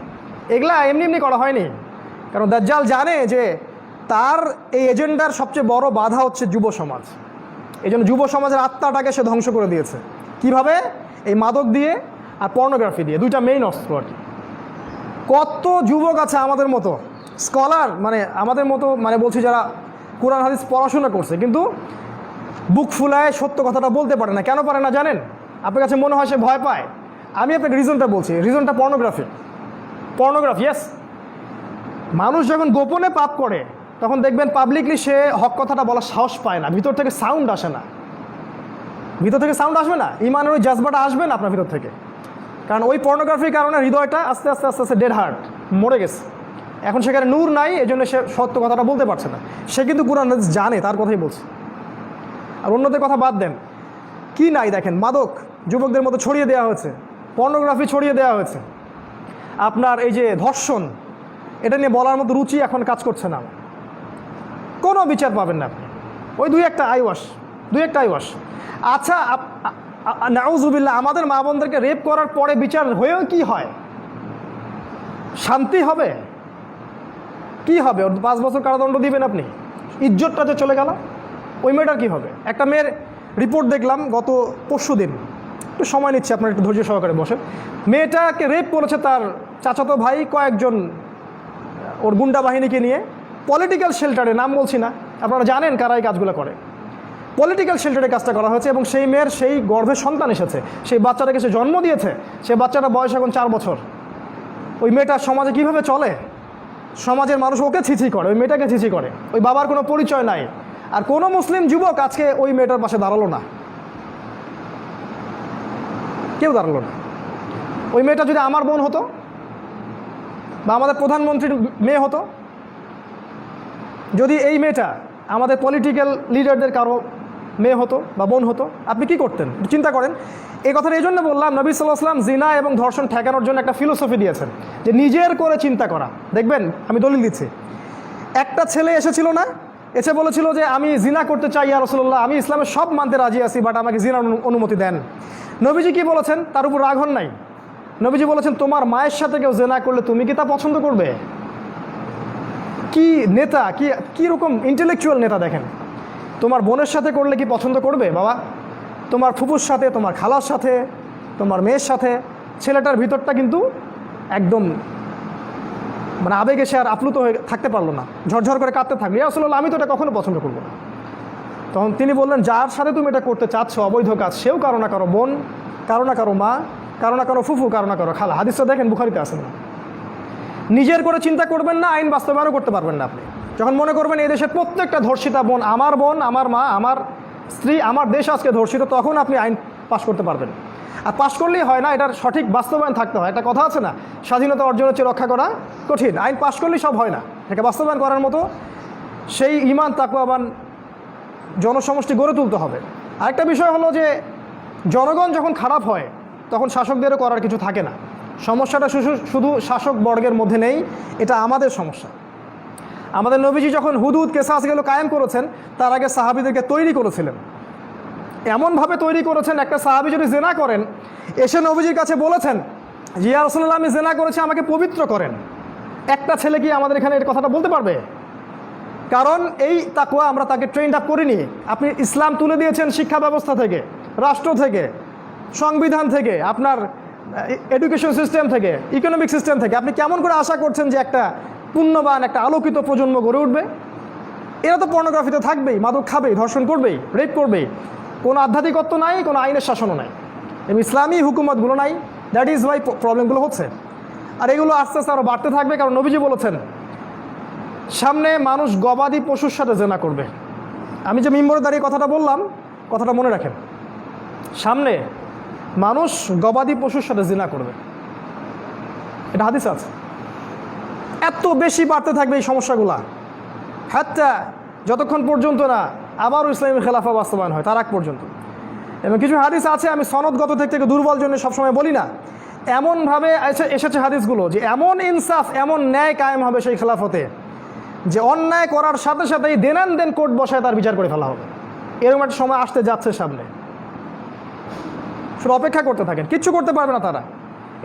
এগুলা এমনি এমনি করা হয়নি, কারণ দাজ্জাল জানে যে তার এই এজেন্ডার সবচেয়ে বড় বাধা হচ্ছে যুব সমাজ। এই জন্য যুব সমাজের আত্মাটাকে সে ধ্বংস করে দিয়েছে। কিভাবে? এই মাদক দিয়ে আর পর্নোগ্রাফি দিয়ে, দুইটা মেইন অস্ত্র আর কি। কত যুবক আছে আমাদের মতো স্কলার, মানে আমাদের মতো, মানে বলছি যারা কোরআন হাদিস পড়াশোনা করছে, কিন্তু বুক ফুলায় সত্য কথাটা বলতে পারে না। কেন পারে না জানেন? আপনার কাছে মনে হয় সে ভয় পায়। আমি আপনাকে রিজনটা বলছি, রিজনটা পর্নোগ্রাফি। ইয়েস, মানুষ যখন গোপনে পাপ করে তখন দেখবেন পাবলিকলি সে হক কথাটা বলার সাহস পায় না, ভিতর থেকে সাউন্ড আসে না। ভিতর থেকে সাউন্ড আসবে না, ইমানের ওই জাজবাটা আসবে না আপনার ভিতর থেকে। কারণ ওই পর্নোগ্রাফির কারণে হৃদয়টা আস্তে আস্তে আস্তে আস্তে ডেড হার্ট, মরে গেছে। এখন সেখানে নূর নাই, এই জন্য সে সত্য কথাটা বলতে পারছে না। সে কিন্তু কোরআন জানে, তার কথাই বলছে। আর অন্যদের কথা বাদ দেন, কি নাই দেখেন, মাদক যুবকদের মতো ছড়িয়ে দেওয়া হয়েছে, পর্নোগ্রাফি ছড়িয়ে দেওয়া হয়েছে। আপনার এই যে ধর্ষণ, এটা নিয়ে বলার মতো রুচি এখন কাজ করছে না, কোনো বিচার পাবেন না আপনি। ওই দুই একটা আইওয়াস। আচ্ছা, নাউজুবিল্লাহ, আমাদের মা বোনদেরকে রেপ করার পরে বিচার হয়েও কি হয়? শান্তি হবে? কি হবে? ওর 5 বছর কারাদণ্ড দিবেন আপনি, ইজ্জতটা যে চলে গেল। ওই মেয়েটার কী হবে? একটা মেয়ের রিপোর্ট দেখলাম গত পরশুদিন, একটু সময় নিচ্ছে, আপনার একটু ধৈর্য সহকারে বসে। মেয়েটাকে রেপ করেছে তার চাচাতো ভাই, কয়েকজন ওর গুন্ডা বাহিনীকে নিয়ে পলিটিক্যাল শেল্টারে, নাম বলছি না, আপনারা জানেন কারা এই কাজগুলো করে। পলিটিক্যাল শেল্টারে কাজটা করা হয়েছে এবং সেই মেয়ের সেই গর্ভে সন্তান এসেছে, সেই বাচ্চাটাকে সে জন্ম দিয়েছে। সে বাচ্চাটা বয়স এখন 4 বছর। ওই মেয়েটা সমাজে কিভাবে চলে? সমাজের মানুষ ওকে ছিছি করে, ওই মেয়েটাকে ছিছি করে। ওই বাবার কোনো পরিচয় নাই। আর কোনো মুসলিম যুবক আজকে ওই মেয়েটার পাশে দাঁড়ালো না, কেউ দাঁড়ালো না। ওই মেয়েটা যদি আমার বোন হতো বা আমাদের প্রধানমন্ত্রীর মেয়ে হতো, যদি এই মেয়েটা আমাদের পলিটিক্যাল লিডারদের কারো মেয়ে হতো বা বোন হতো, আপনি কি করতেন? চিন্তা করেন। এই কথাটা এই জন্য বললাম, নবী সাল্লাল্লাহু আলাইহি ওয়াসাল্লাম জিনা এবং ধর্ষণ ঠেকানোর জন্য একটা ফিলোসফি দিয়েছেন, যে নিজের করে চিন্তা করা। দেখবেন, আমি দলিল দিচ্ছি, একটা ছেলে এসেছিল না, এসে বলেছিল যে আমি জিনা করতে চাই ইয়া রাসূলুল্লাহ, আমি ইসলামের সব মানতে রাজি আছি, বাট আমাকে জিনার অনুমতি দেন। নবীজি কি বলেছেন? তার উপর রাগ হন নাই। নবীজি বলেছেন, তোমার মায়ের সাথে কেউ জিনা করলে তুমি কি তা পছন্দ করবে? কি নেতা, কি রকম ইন্টেলেকচুয়াল নেতা দেখেন। তোমার বোনের সাথে করলে কি পছন্দ করবে বাবা? তোমার ফুপুর সাথে, তোমার খালার সাথে, তোমার মেয়ের সাথে। ছেলেটার ভিতরটা কিন্তু একদম মানে আবেগে সে আর আপ্লুত হয়ে থাকতে পারলো না, ঝরঝর করে কাঁদতে থাকলো। ইয়া রাসূলুল্লাহ, আমি তো এটা কখনো পছন্দ করবো না। তখন তিনি বললেন, যার সাথে তুমি এটা করতে চাচ্ছ অবৈধ কাজ, সেও কারো না কারো বোন, কারো না কারো মা, কারো না কারো ফুফু, কারো না কারো খালা। হাদিসটা দেখেন, বুখারীতে আছে না। নিজের করে চিন্তা করবেন না, আইন বাস্তবায়নও করতে পারবেন না আপনি। যখন মনে করবেন এই দেশের প্রত্যেকটা ধর্ষিতা বোন আমার মা, আমার স্ত্রী, আমার দেশ আজকে ধর্ষিত, তখন আপনি আইন পাশ করতে পারবেন। আর পাশ করলেই হয় না, এটার সঠিক বাস্তবায়ন থাকতে হয়। একটা কথা আছে না, স্বাধীনতা অর্জন হচ্ছে রক্ষা করা কঠিন। আইন পাশ করলেই সব হয় না, এটাকে বাস্তবায়ন করার মতো সেই ঈমান তাকওয়াবান জনসমষ্টি গড়ে তুলতে হবে। আরেকটা বিষয় হলো যে জনগণ যখন খারাপ হয় তখন শাসকদেরও করার কিছু থাকে না। সমস্যাটা শুধু শাসক বর্গের মধ্যে নেই, এটা আমাদের সমস্যা। আমাদের নবীজি যখন হুদুদ কেসাস এগুলো কায়েম করেছেন, তার আগে সাহাবীদেরকে তৈরি করেছিলেন। এমনভাবে তৈরি করেছেন, একটা সাহাবী যদি জেনা করেন, এসে নবীজির কাছে বলেছেন যে ইয়া রাসূলুল্লাহ, আমি জেনা করেছি, আমাকে পবিত্র করেন। একটা ছেলে কি আমাদের এখানে এই কথাটা বলতে পারবে? কারণ এই তাকওয়া আমরা তাকে ট্রেন্ড আপ করিনি। আপনি ইসলাম তুলে দিয়েছেন শিক্ষা ব্যবস্থা থেকে, রাষ্ট্র থেকে, সংবিধান থেকে, আপনার এডুকেশন সিস্টেম থেকে, ইকোনমিক সিস্টেম থেকে। আপনি কেমন করে আশা করছেন যে একটা পুণ্যবান, একটা আলোকিত প্রজন্ম গড়ে উঠবে? এরা তো পর্নোগ্রাফিতে থাকবেই, মাদক খাবেই, ধর্ষণ করবেই, রেপ করবেই। কোনো আধ্যাত্মিকত্ব নাই, কোনো আইনের শাসনও নাই, এবং ইসলামী হুকুমতগুলো নাই। দ্যাট ইজ ওয়াই প্রবলেমগুলো হচ্ছে। আর এগুলো আস্তে আস্তে আরও বাড়তে থাকবে, কারণ নবীজি বলেছেন সামনে মানুষ গবাদি পশুর সাথে জেনা করবে। আমি যে মিম্বরে দাঁড়িয়ে কথাটা বললাম, কথাটা মনে রাখেন, সামনে মানুষ গবাদি পশুর সাথে জিনা করবে, এটা হাদিস আছে। এত বেশি বাড়তে থাকবে এই সমস্যাগুলা, হাত্তা যতক্ষণ পর্যন্ত না আবারও ইসলামী খেলাফা বাস্তবায়ন হয়, তার আগ পর্যন্ত। এবং কিছু হাদিস আছে, আমি সনদগত থেকে দুর্বল জন্য সবসময় বলি না, এমনভাবে এসেছে হাদিসগুলো যে এমন ইনসাফ, এমন ন্যায় কায়েম হবে সেই খেলাফতে, যে অন্যায় করার সাথে সাথেই দেন কোর্ট বসায় তার বিচার করে ফেলা হবে। এরকম একটা সময় আসতে যাচ্ছে সামনে, শুধু অপেক্ষা করতে থাকেন, কিচ্ছু করতে পারবে না তারা।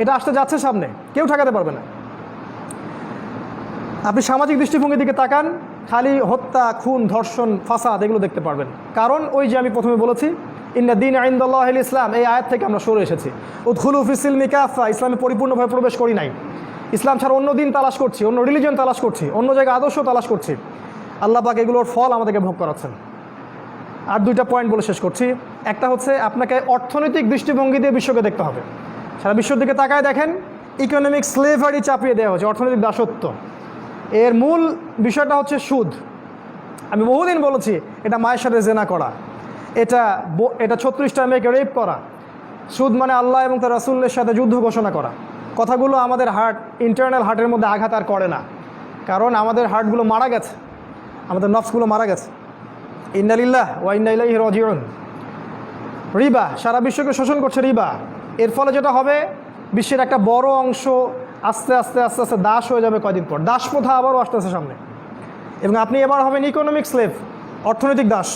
এটা আসতে যাচ্ছে সামনে, কেউ ঠেকাতে পারবে না। আপনি সামাজিক দৃষ্টিভঙ্গির দিকে তাকান, খালি হত্যা, খুন, ধর্ষণ, ফাসাদ এগুলো দেখতে পারবেন। কারণ ওই যে আমি প্রথমে বলেছি, ইন্না দীন ইনদাল্লাহিল ইসলাম, এই আয়াত থেকে আমরা সরে এসেছি। উদখুলু ফিস-সিলমি কাফা, ইসলামে পরিপূর্ণভাবে প্রবেশ করি নাই। ইসলাম ছাড়া অন্য দিন তালাশ করছি, অন্য রিলিজন তালাশ করছি, অন্য জায়গায় আদর্শ তালাশ করছি। আল্লাহ পাক এগুলোর ফল আমাদেরকে ভোগ করাচ্ছেন। আর দুইটা পয়েন্ট বলে শেষ করছি। একটা হচ্ছে, আপনাকে অর্থনৈতিক দৃষ্টিভঙ্গি দিয়ে বিশ্বকে দেখতে হবে। সারা বিশ্বের দিকে তাকায় দেখেন, ইকোনমিক স্লেভারি চাপিয়ে দেওয়া হচ্ছে, অর্থনৈতিক দাসত্ব। এর মূল বিষয়টা হচ্ছে সুদ। আমি বহুদিন বলেছি, এটা মায়ের সাথে জেনা করা, এটা 36টা মেয়েকে রেপ করা। সুদ মানে আল্লাহ এবং তার রাসূলের সাথে যুদ্ধ ঘোষণা করা। কথাগুলো আমাদের ইন্টারনাল হার্টের মধ্যে আঘাত আর করে না, কারণ আমাদের হার্টগুলো মারা গেছে, আমাদের নফসগুলো মারা গেছে। ইন্না লিল্লাহ ওয়া ইন্না ইলাইহি রাজিউন। রিবা সারা বিশ্বকে শোষণ করছে রিবা। এর ফলে যেটা হবে, বিশ্বের একটা বড় অংশ আস্তে আস্তে দাস হয়ে যাবে কয়দিন পর। দাস প্রথা আবারও আসতেছে সামনে, এবং আপনি এবার হবেন ইকোনমিক স্লেভ, অর্থনৈতিক দাস।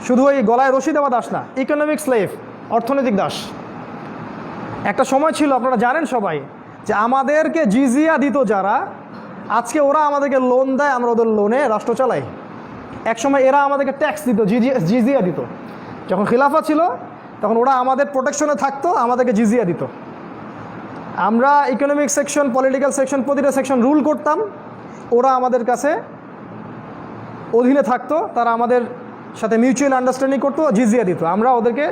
শুধু ওই গলায় রশি দেওয়া দাস না, ইকোনমিক স্লেভ, অর্থনৈতিক দাস। একটা সময় ছিল, আপনারা জানেন সবাই, যে আমাদেরকে জিজিয়া দিত যারা, আজকে ওরা আমাদেরকে লোন দেয়, আমরা ওদের লোনে রাষ্ট্র চালাই। একসময় এরা আমাদেরকে ট্যাক্স দিত, জিজিয়া দিত। যখন খিলাফা ছিল তখন ওরা আমাদের প্রোটেকশনে থাকতো, আমাদেরকে জিজিয়া দিত। আমরা ইকোনমিক সেকশন, পলিটিক্যাল সেকশন, প্রতিটা সেকশন রুল করতাম, ওরা আমাদের কাছে অধীনে থাকতো, তারা আমাদের সাথে মিউচুয়াল আন্ডারস্ট্যান্ডিং করতো, জিজিয়া দিত, আমরা ওদেরকে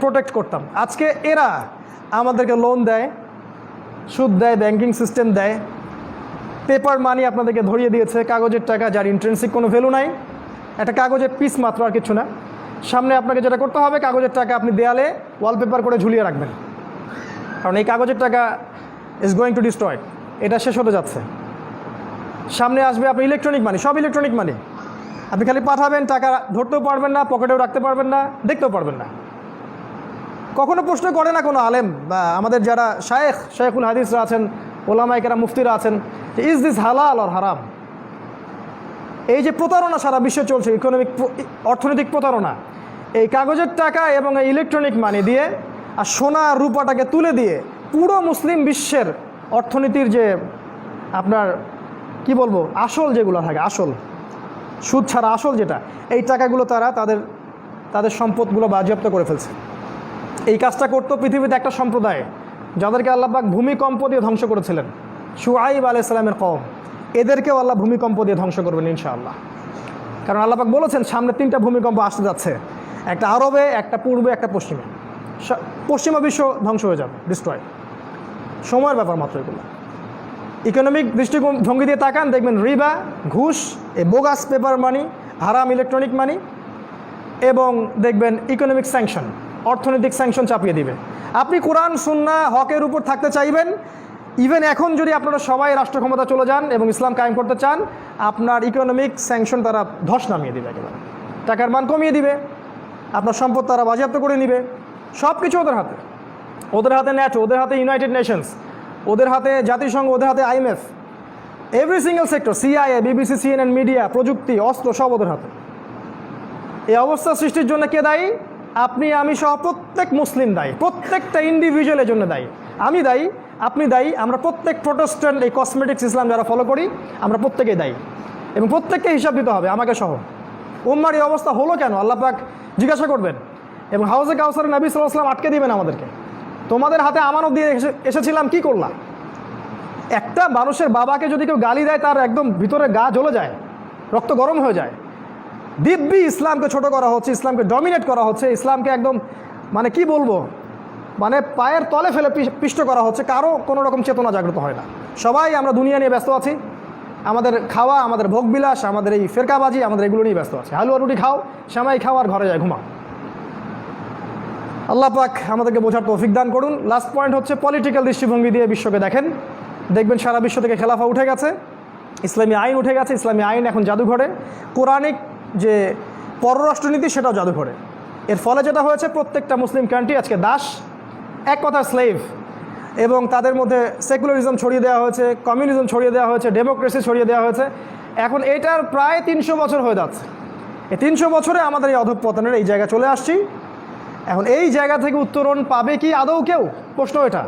প্রোটেক্ট করতাম। আজকে এরা আমাদেরকে লোন দেয়, সুদ দেয়, ব্যাংকিং সিস্টেম দেয়, পেপার মানি আপনাদেরকে ধরিয়ে দিয়েছে, কাগজের টাকা, যার ইন্ট্রেন্সিক কোনো ভ্যালু নাই, একটা কাগজের পিস মাত্র, আর কিছু না। সামনে আপনাকে যেটা করতে হবে, কাগজের টাকা আপনি দেয়ালে ওয়ালপেপার করে ঝুলিয়ে রাখবেন, কারণ এই কাগজের টাকা ইজ গোয়িং টু ডিস্ট্রয়, এটা শেষ হতে যাচ্ছে। সামনে আসবে আপনি ইলেকট্রনিক মানি, সব ইলেকট্রনিক মানি। আপনি খালি পাঠাবেন, টাকা ধরতেও পারবেন না, পকেটেও রাখতে পারবেন না, দেখতেও পারবেন না। কখনো প্রশ্ন করে না কোনো আলেম বা আমাদের যারা শায়েখুল হাদিসরা আছেন, ওলামায়ে কেরাম, মুফতিরা আছেন, যে ইজ দিস হালাল অর হারাম? এই যে প্রতারণা সারা বিশ্বে চলছে, অর্থনৈতিক প্রতারণা, এই কাগজের টাকা এবং এই ইলেকট্রনিক মানি দিয়ে আর সোনা রূপাটাকে তুলে দিয়ে পুরো মুসলিম বিশ্বের অর্থনীতির যে আপনার কি বলবো, আসল যেগুলো থাকে, আসল সুদ ছাড়া আসল যেটা, এই টাকাগুলো তারা তাদের সম্পদগুলো বাজেয়াপ্ত করে ফেলছে। এই কাজটা করতো পৃথিবীতে একটা সম্প্রদায়, যাদেরকে আল্লাহ পাক ভূমিকম্প দিয়ে ধ্বংস করেছিলেন, শুআইব আলাইহিস সালামের কওম। এদেরকেও আল্লাহ ভূমিকম্প দিয়ে ধ্বংস করবেন ইনশাআল্লাহ, কারণ আল্লাহ পাক বলেছেন সামনে 3টা ভূমিকম্প আসতে যাচ্ছে, একটা আরবে, একটা পূর্বে, একটা পশ্চিমে। পশ্চিমা বিশ্ব ধ্বংস হয়ে যাবে, ডিস্ট্রয়, সময়ের ব্যাপার মাত্র। এগুলো ইকোনমিক দৃষ্টিভঙ্গি দিয়ে তাকান, দেখবেন রিবা, ঘুষ, এই বোগাস পেপার মানি, হারাম ইলেকট্রনিক মানি, এবং দেখবেন ইকোনমিক স্যাংশন, অর্থনৈতিক স্যাংশন চাপিয়ে দিবে। আপনি কোরআন সুন্নাহ হকের উপর থাকতে চাইবেন, ইভেন এখন যদি আপনারা সবাই রাষ্ট্র ক্ষমতা চলে যান এবং ইসলাম কায়েম করতে চান, আপনার ইকোনমিক স্যাংশন তারা ধস নামিয়ে দিবে, একেবারে টাকার মান কমিয়ে দিবে, আপনার সম্পদ তারা বাজেয়াপ্ত করে নিবে, সব কিছু ওদের হাতে। ওদের হাতে ন্যাটো, ওদের হাতে ইউনাইটেড নেশনস, ওদের হাতে জাতিসংঘ, ওদের হাতে IMF, every single sector, CIA, BBC, CNN, media, প্রযুক্তি, অস্ত্র, সব ওদের হাতে। এই অবস্থা সৃষ্টির জন্য কে দায়ী? আপনি, আমি সহ প্রত্যেক মুসলিম দায়ী, প্রত্যেকটা ইন্ডিভিজুয়ালের জন্য দায়ী। আমি দায়ী, আপনি দায়ী, আমরা প্রত্যেক প্রোটেস্ট্যান্ট এই কসমেটিক্স ইসলাম যারা ফলো করি আমরা প্রত্যেকেই দায়ী, এবং প্রত্যেককে হিসাব দিতে হবে, আমাকে সহ। উম্মার এই অবস্থা হলো কেন আল্লাহ পাক জিজ্ঞাসা করবেন, এবং হাউজে কাউসারে নবী সাল্লাল্লাহু আলাইহি ওয়াসাল্লাম আটকে দিবেন আমাদেরকে। তোমাদের হাতে আমানত দিয়ে এসেছিলাম, কি করলাম? একটা মানুষের বাবাকে যদি কেউ গালি দেয় তার একদম ভিতরে গা জ্বলে যায়, রক্ত গরম হয়ে যায়। দিব্যি ইসলামকে ছোট করা হচ্ছে, ইসলামকে ডমিনেট করা হচ্ছে, ইসলামকে একদম মানে কি বলবো, মানে পায়ের তলে ফেলে পিষ্ট করা হচ্ছে। কারো কোনো রকম চেতনা জাগ্রত হয় না। সবাই আমরা দুনিয়া নিয়ে ব্যস্ত আছি, আমাদের খাওয়া, আমাদের ভোগবিলাস, আমাদের এই ফেরকাবাজি, আমাদের এগুলো নিয়ে ব্যস্ত আছে। হালুয়া রুটি খাও, সেমাই খাও, আর ঘরে যায় ঘুমাও। আল্লাহ পাক আমাদেরকে বোঝার তৌফিক দান করুন। লাস্ট পয়েন্ট হচ্ছে পলিটিক্যাল দৃষ্টিভঙ্গি দিয়ে বিশ্বকে দেখেন, দেখবেন সারা বিশ্ব থেকে খেলাফা উঠে গেছে, ইসলামী আইন উঠে গেছে। ইসলামী আইন এখন জাদুঘরে, কোরআনিক যে পররাষ্ট্রনীতি সেটাও জাদুঘরে। এর ফলে যেটা হয়েছে, প্রত্যেকটা মুসলিম কান্ট্রি আজকে দাস, এক কথা স্লেভ, এবং তাদের মধ্যে সেকুলারিজম ছড়িয়ে দেওয়া হয়েছে, কমিউনিজম ছড়িয়ে দেওয়া হয়েছে, ডেমোক্রেসি ছড়িয়ে দেওয়া হয়েছে। এখন এটার প্রায় 300 বছর হয়ে যাচ্ছে। এই 300 বছরে আমাদের এই অধঃপতনের এই জায়গা চলে আসছি। এখন এই জায়গা থেকে উত্তরণ পাবে কি আদৌ কেউ? প্রশ্ন এটা,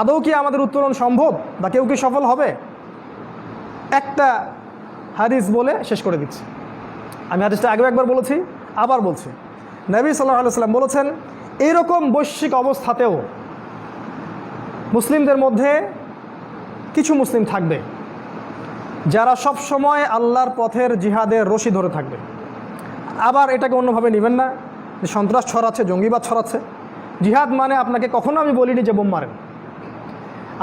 আদৌ কি আমাদের উত্তরণ সম্ভব, বা কেউ কি সফল হবে? একটা হাদিস বলে শেষ করে দিচ্ছি। আমি হাদিসটা আগেও একবার বলেছি, আবার বলছি। নবী সাল্লাল্লাহু আলাইহি ওয়াসাল্লাম বলেছেন, এইরকম বৈশ্বিক অবস্থাতেও মুসলিমদের মধ্যে কিছু মুসলিম থাকবে যারা সব সময় আল্লাহর পথের জিহাদের রশি ধরে থাকবে। আবার এটাকে অন্যভাবে নেবেন না যে সন্ত্রাস ছড়াচ্ছে, জঙ্গিবাদ ছড়াচ্ছে। জিহাদ মানে আপনাকে কখনো আমি বলিনি যে বোম মারেন।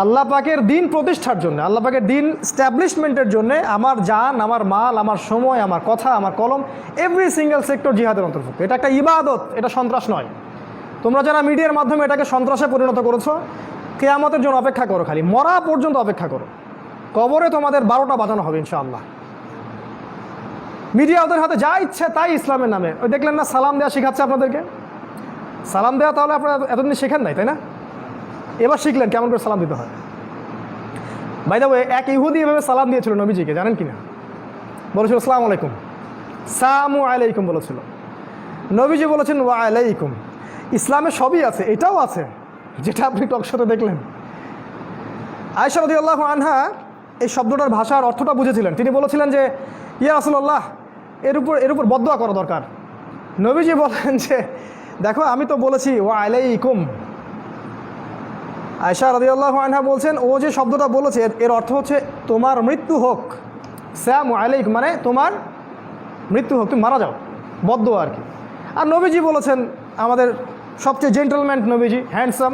আল্লাহ পাকের দিন প্রতিষ্ঠার জন্য, আল্লাহ পাকের দিন স্ট্যাবলিশমেন্টের জন্য আমার জান, আমার মাল, আমার সময়, আমার কথা, আমার কলম, এভরি সিঙ্গেল সেক্টর জিহাদের অন্তর্ভুক্ত। এটা একটা ইবাদত, এটা সন্ত্রাস নয়। তোমরা যারা মিডিয়ার মাধ্যমে এটাকে সন্ত্রাসে পরিণত করেছো, কিয়ামতের জন্য অপেক্ষা করো, খালি মরা পর্যন্ত অপেক্ষা করো। কবরে তোমাদের 12টা বাজানো হবে ইনশাআল্লাহ। মিডিয়া ওদের হাতে যা ইচ্ছে তাই ইসলামের নামে। ওই দেখলেন না, সালাম দেওয়া শেখাচ্ছে আপনাদেরকে। সালাম দেওয়া তাহলে আপনারা এতদিন শেখেন নাই, তাই না? এবার শিখলেন কেমন করে সালাম দিতে হয়। বাই দ্য ওয়ে, এক ইহুদি এভাবে সালাম দিয়েছিল নবীজিকে, জানেন কিনা? বলেছিল আসসালামু আলাইকুম, সামু আলাইকুম বলেছিল। নবীজি বলেছেন ওয়া আলাইকুম। ইসলামে সবই আছে, এটাও আছে যেটা আপনি টকশোতে দেখলেন। আয়েশা রাদিয়াল্লাহু আনহা এই শব্দটার ভাষার অর্থটা বুঝেছিলেন। তিনি বলেছিলেন যে ইয়া রাসূলুল্লাহ, এর উপর বদদোয়া করা দরকার। নবীজি বলেন যে দেখো, আমি তো বলেছি ওয়া আলাইকুম। আয়েশা রাদিয়াল্লাহু আনহা বলছেন, ও যে শব্দটা বলেছে এর অর্থ হচ্ছে তোমার মৃত্যু হোক। সালামু আলাইকুম মানে তোমার মৃত্যু হোক, তুমি মারা যাও, বদদোয়া আর কি। আর নবীজি বলেছেন, আমাদের সবচেয়ে জেন্টলম্যান নবীজি, হ্যান্ডসাম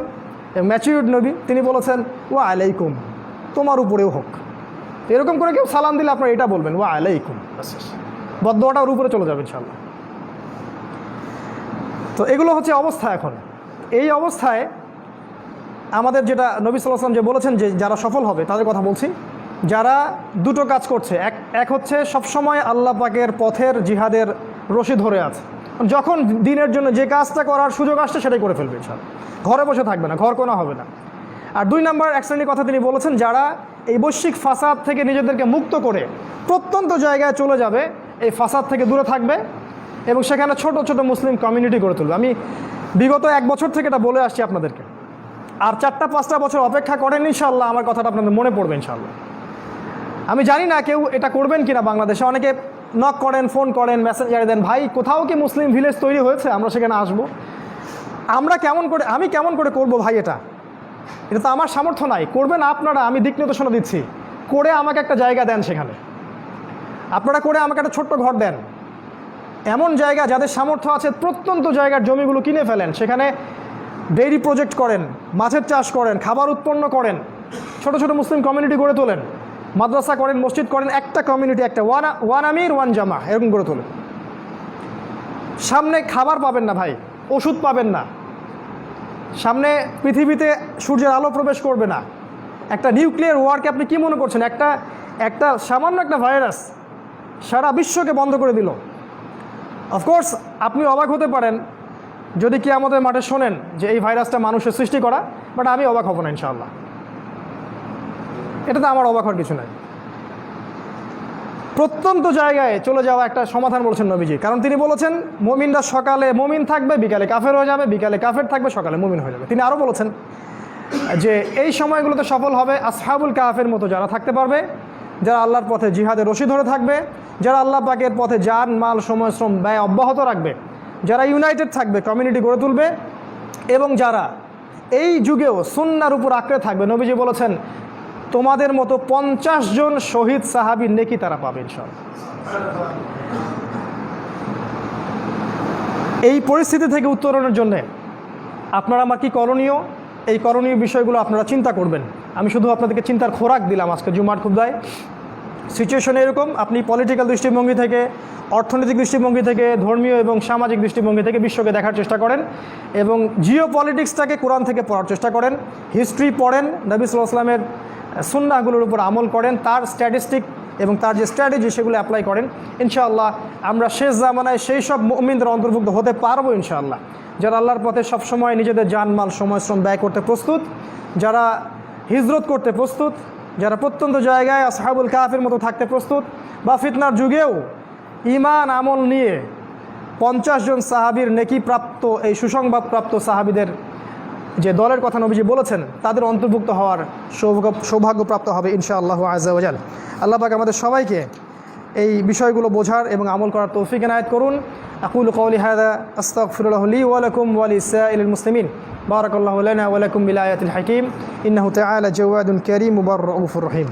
ম্যাচিউরড নবী, তিনি বলেছেন ওয়া আলাইকুম, তোমার উপরেও হোক। এরকম করে কেউ সালাম দিলে আপনারা এটা বলবেন ওয়া আলাইকুম, বদদোয়াটা ওর উপরে চলে যাবে ইনশাআল্লাহ। তো এগুলো হচ্ছে অবস্থা। এখন এই অবস্থায় আমাদের যেটা নবী সাল্লাল্লাহু আলাইহি ওয়াসাল্লাম যে বলেছেন যে যারা সফল হবে তাদের কথা বলছি, যারা দুটো কাজ করছে। এক হচ্ছে সবসময় আল্লাহ পাকের পথের জিহাদের রশি ধরে আছে, যখন দিনের জন্য যে কাজটা করার সুযোগ আসছে সেটাই করে ফেলবে ইনশাআল্লাহ, ঘরে বসে থাকবে না, ঘর কোনা হবে না। আর 2 নম্বর এক শ্রেণীর কথা তিনি বলেছেন, যারা এই বৈশ্বিক ফাসাদ থেকে নিজেদেরকে মুক্ত করে প্রত্যন্ত জায়গায় চলে যাবে, এই ফাসাদ থেকে দূরে থাকবে এবং সেখানে ছোট ছোট মুসলিম কমিউনিটি গড়ে তুলবে। আমি বিগত 1 বছর থেকে এটা বলে আসছি আপনাদেরকে। আর 4টা-5টা বছর অপেক্ষা করেন ইনশাআল্লাহ, আমার কথাটা আপনাদের মনে পড়বে ইনশাআল্লাহ। আমি জানি না কেউ এটা করবেন কিনা বাংলাদেশে। অনেকে নক করেন, ফোন করেন, মেসেঞ্জারে দেন, ভাই কোথাও কি মুসলিম ভিলেজ তৈরি হয়েছে, আমরা সেখানে আসবো। আমি কেমন করে করব ভাই? এটা তো আমার সামর্থ্য নাই। করবেন আপনারা, আমি দিক নির্দেশনা দিচ্ছি। করে আমাকে একটা জায়গা দেন, সেখানে আপনারা করে আমাকে একটা ছোট্ট ঘর দেন। এমন জায়গা যাদের সামর্থ্য আছে, প্রত্যন্ত জায়গার জমিগুলো কিনে ফেলেন, সেখানে ডেইরি প্রজেক্ট করেন, মাছের চাষ করেন, খাবার উৎপন্ন করেন, ছোট ছোট মুসলিম কমিউনিটি গড়ে তোলেন, মাদ্রাসা করেন, মসজিদ করেন, একটা কমিউনিটি, একটা ওয়ান আমির ওয়ান জামা, এরকম গড়ে তোলেন। সামনে খাবার পাবেন না ভাই, ওষুধ পাবেন না, সামনে পৃথিবীতে সূর্যের আলো প্রবেশ করবে না। একটা নিউক্লিয়ার ওয়ারকে আপনি কি মনে করছেন? একটা সামান্য একটা ভাইরাস সারা বিশ্বকে বন্ধ করে দিল। অফকোর্স আপনি অবাক হতে পারেন যদি কিয়ামতের মাঠে শোনেন যে এই ভাইরাসটা মানুষের সৃষ্টি করা, বাট আমি অবাক হব না ইনশাআল্লাহ। এটাতে আমার অবাক হওয়ার কিছু নাই। প্রত্যন্ত জায়গায় চলে যাওয়া একটা সমাধান বলেছেন নবীজি, কারণ তিনি বলেছেন মুমিনরা সকালে মুমিন থাকবে, বিকালে কাফের হয়ে যাবে, বিকালে কাফের থাকবে, সকালে মুমিন হয়ে যাবে। তিনি আরও বলেছেন যে এই সময়গুলোতে সফল হবে আসহাবুল কাহাফের মতো যারা থাকতে পারবে, যারা আল্লাহর পথে জিহাদে রশি ধরে থাকবে, যারা আল্লাহ পাকের পথে জান মাল সময় শ্রম ব্যয় অব্যাহত রাখবে, যারা ইউনাইটেড থাকবে, কমিউনিটি গড়ে তুলবে, এবং যারা এই যুগেও সুন্নাহর উপর আঁকড়ে থাকবে। নবীজি বলেছেন তোমাদের মতো 50 জন শহীদ সাহাবীর নেকি তারা পাবে ইনশাআল্লাহ। এই পরিস্থিতি থেকে উত্তরণের জন্য আপনারা আমার কি করণীয়, এই করণীয় বিষয়গুলো আপনারা চিন্তা করবেন। আমি শুধু আপনাদেরকে চিন্তার খোরাক দিলাম আজকে জুমার খুতবায়। সিচুয়েশন এরকম, আপনি পলিটিক্যাল দৃষ্টিভঙ্গি থেকে, অর্থনৈতিক দৃষ্টিভঙ্গি থেকে, ধর্মীয় এবং সামাজিক দৃষ্টিভঙ্গি থেকে বিশ্বকে দেখার চেষ্টা করেন এবং জিও পলিটিক্সটাকে কোরআন থেকে পড়ার চেষ্টা করেন, হিস্ট্রি পড়েন, নবী সাল্লাল্লাহু আলাইহি ওয়াসাল্লামের সুন্নাহগুলোর উপর আমল করেন, তার স্ট্যাটিস্টিক এবং তার যে স্ট্র্যাটেজি সেগুলো অ্যাপ্লাই করেন। ইনশাআল্লাহ আমরা শেষ জামানায় সেই সব মুমিনদের অন্তর্ভুক্ত হতে পারবো ইনশাআল্লাহ, যারা আল্লাহর পথে সবসময় নিজেদের জানমাল সময় শ্রম ব্যয় করতে প্রস্তুত, যারা হিজরত করতে প্রস্তুত, যারা প্রত্যন্ত জায়গায় আসহাবুল কাহাফের মতো থাকতে প্রস্তুত, বা ফিতনার যুগেও ঈমান আমল নিয়ে 50 জন সাহাবীর নেকি প্রাপ্ত এই সুসংবাদপ্রাপ্ত সাহাবীদের যে দলের কথা নবীজি বলেছেন তাদের অন্তর্ভুক্ত হওয়ার সৌভাগ্যপ্রাপ্ত হবে ইনশাআল্লাহু আযজা ওয়া জাল। আল্লাহ পাক আমাদের সবাইকে এই বিষয়গুলো বোঝার এবং আমল করার তৌফিক এনায়েত করুন। আকুলু কওলি হাযা আস্তাগফিরুল্লাহ লি ওয়া লাকুম ওয়া লিসাইরিল মুসলিমিন। বারাকাল্লাহু লানা ওয়া লাকুম বিল আয়াতিল হাকীম ইন্নাহু তাআলা জাওয়াদুন কারীম মুবার রাউফুর রহিম।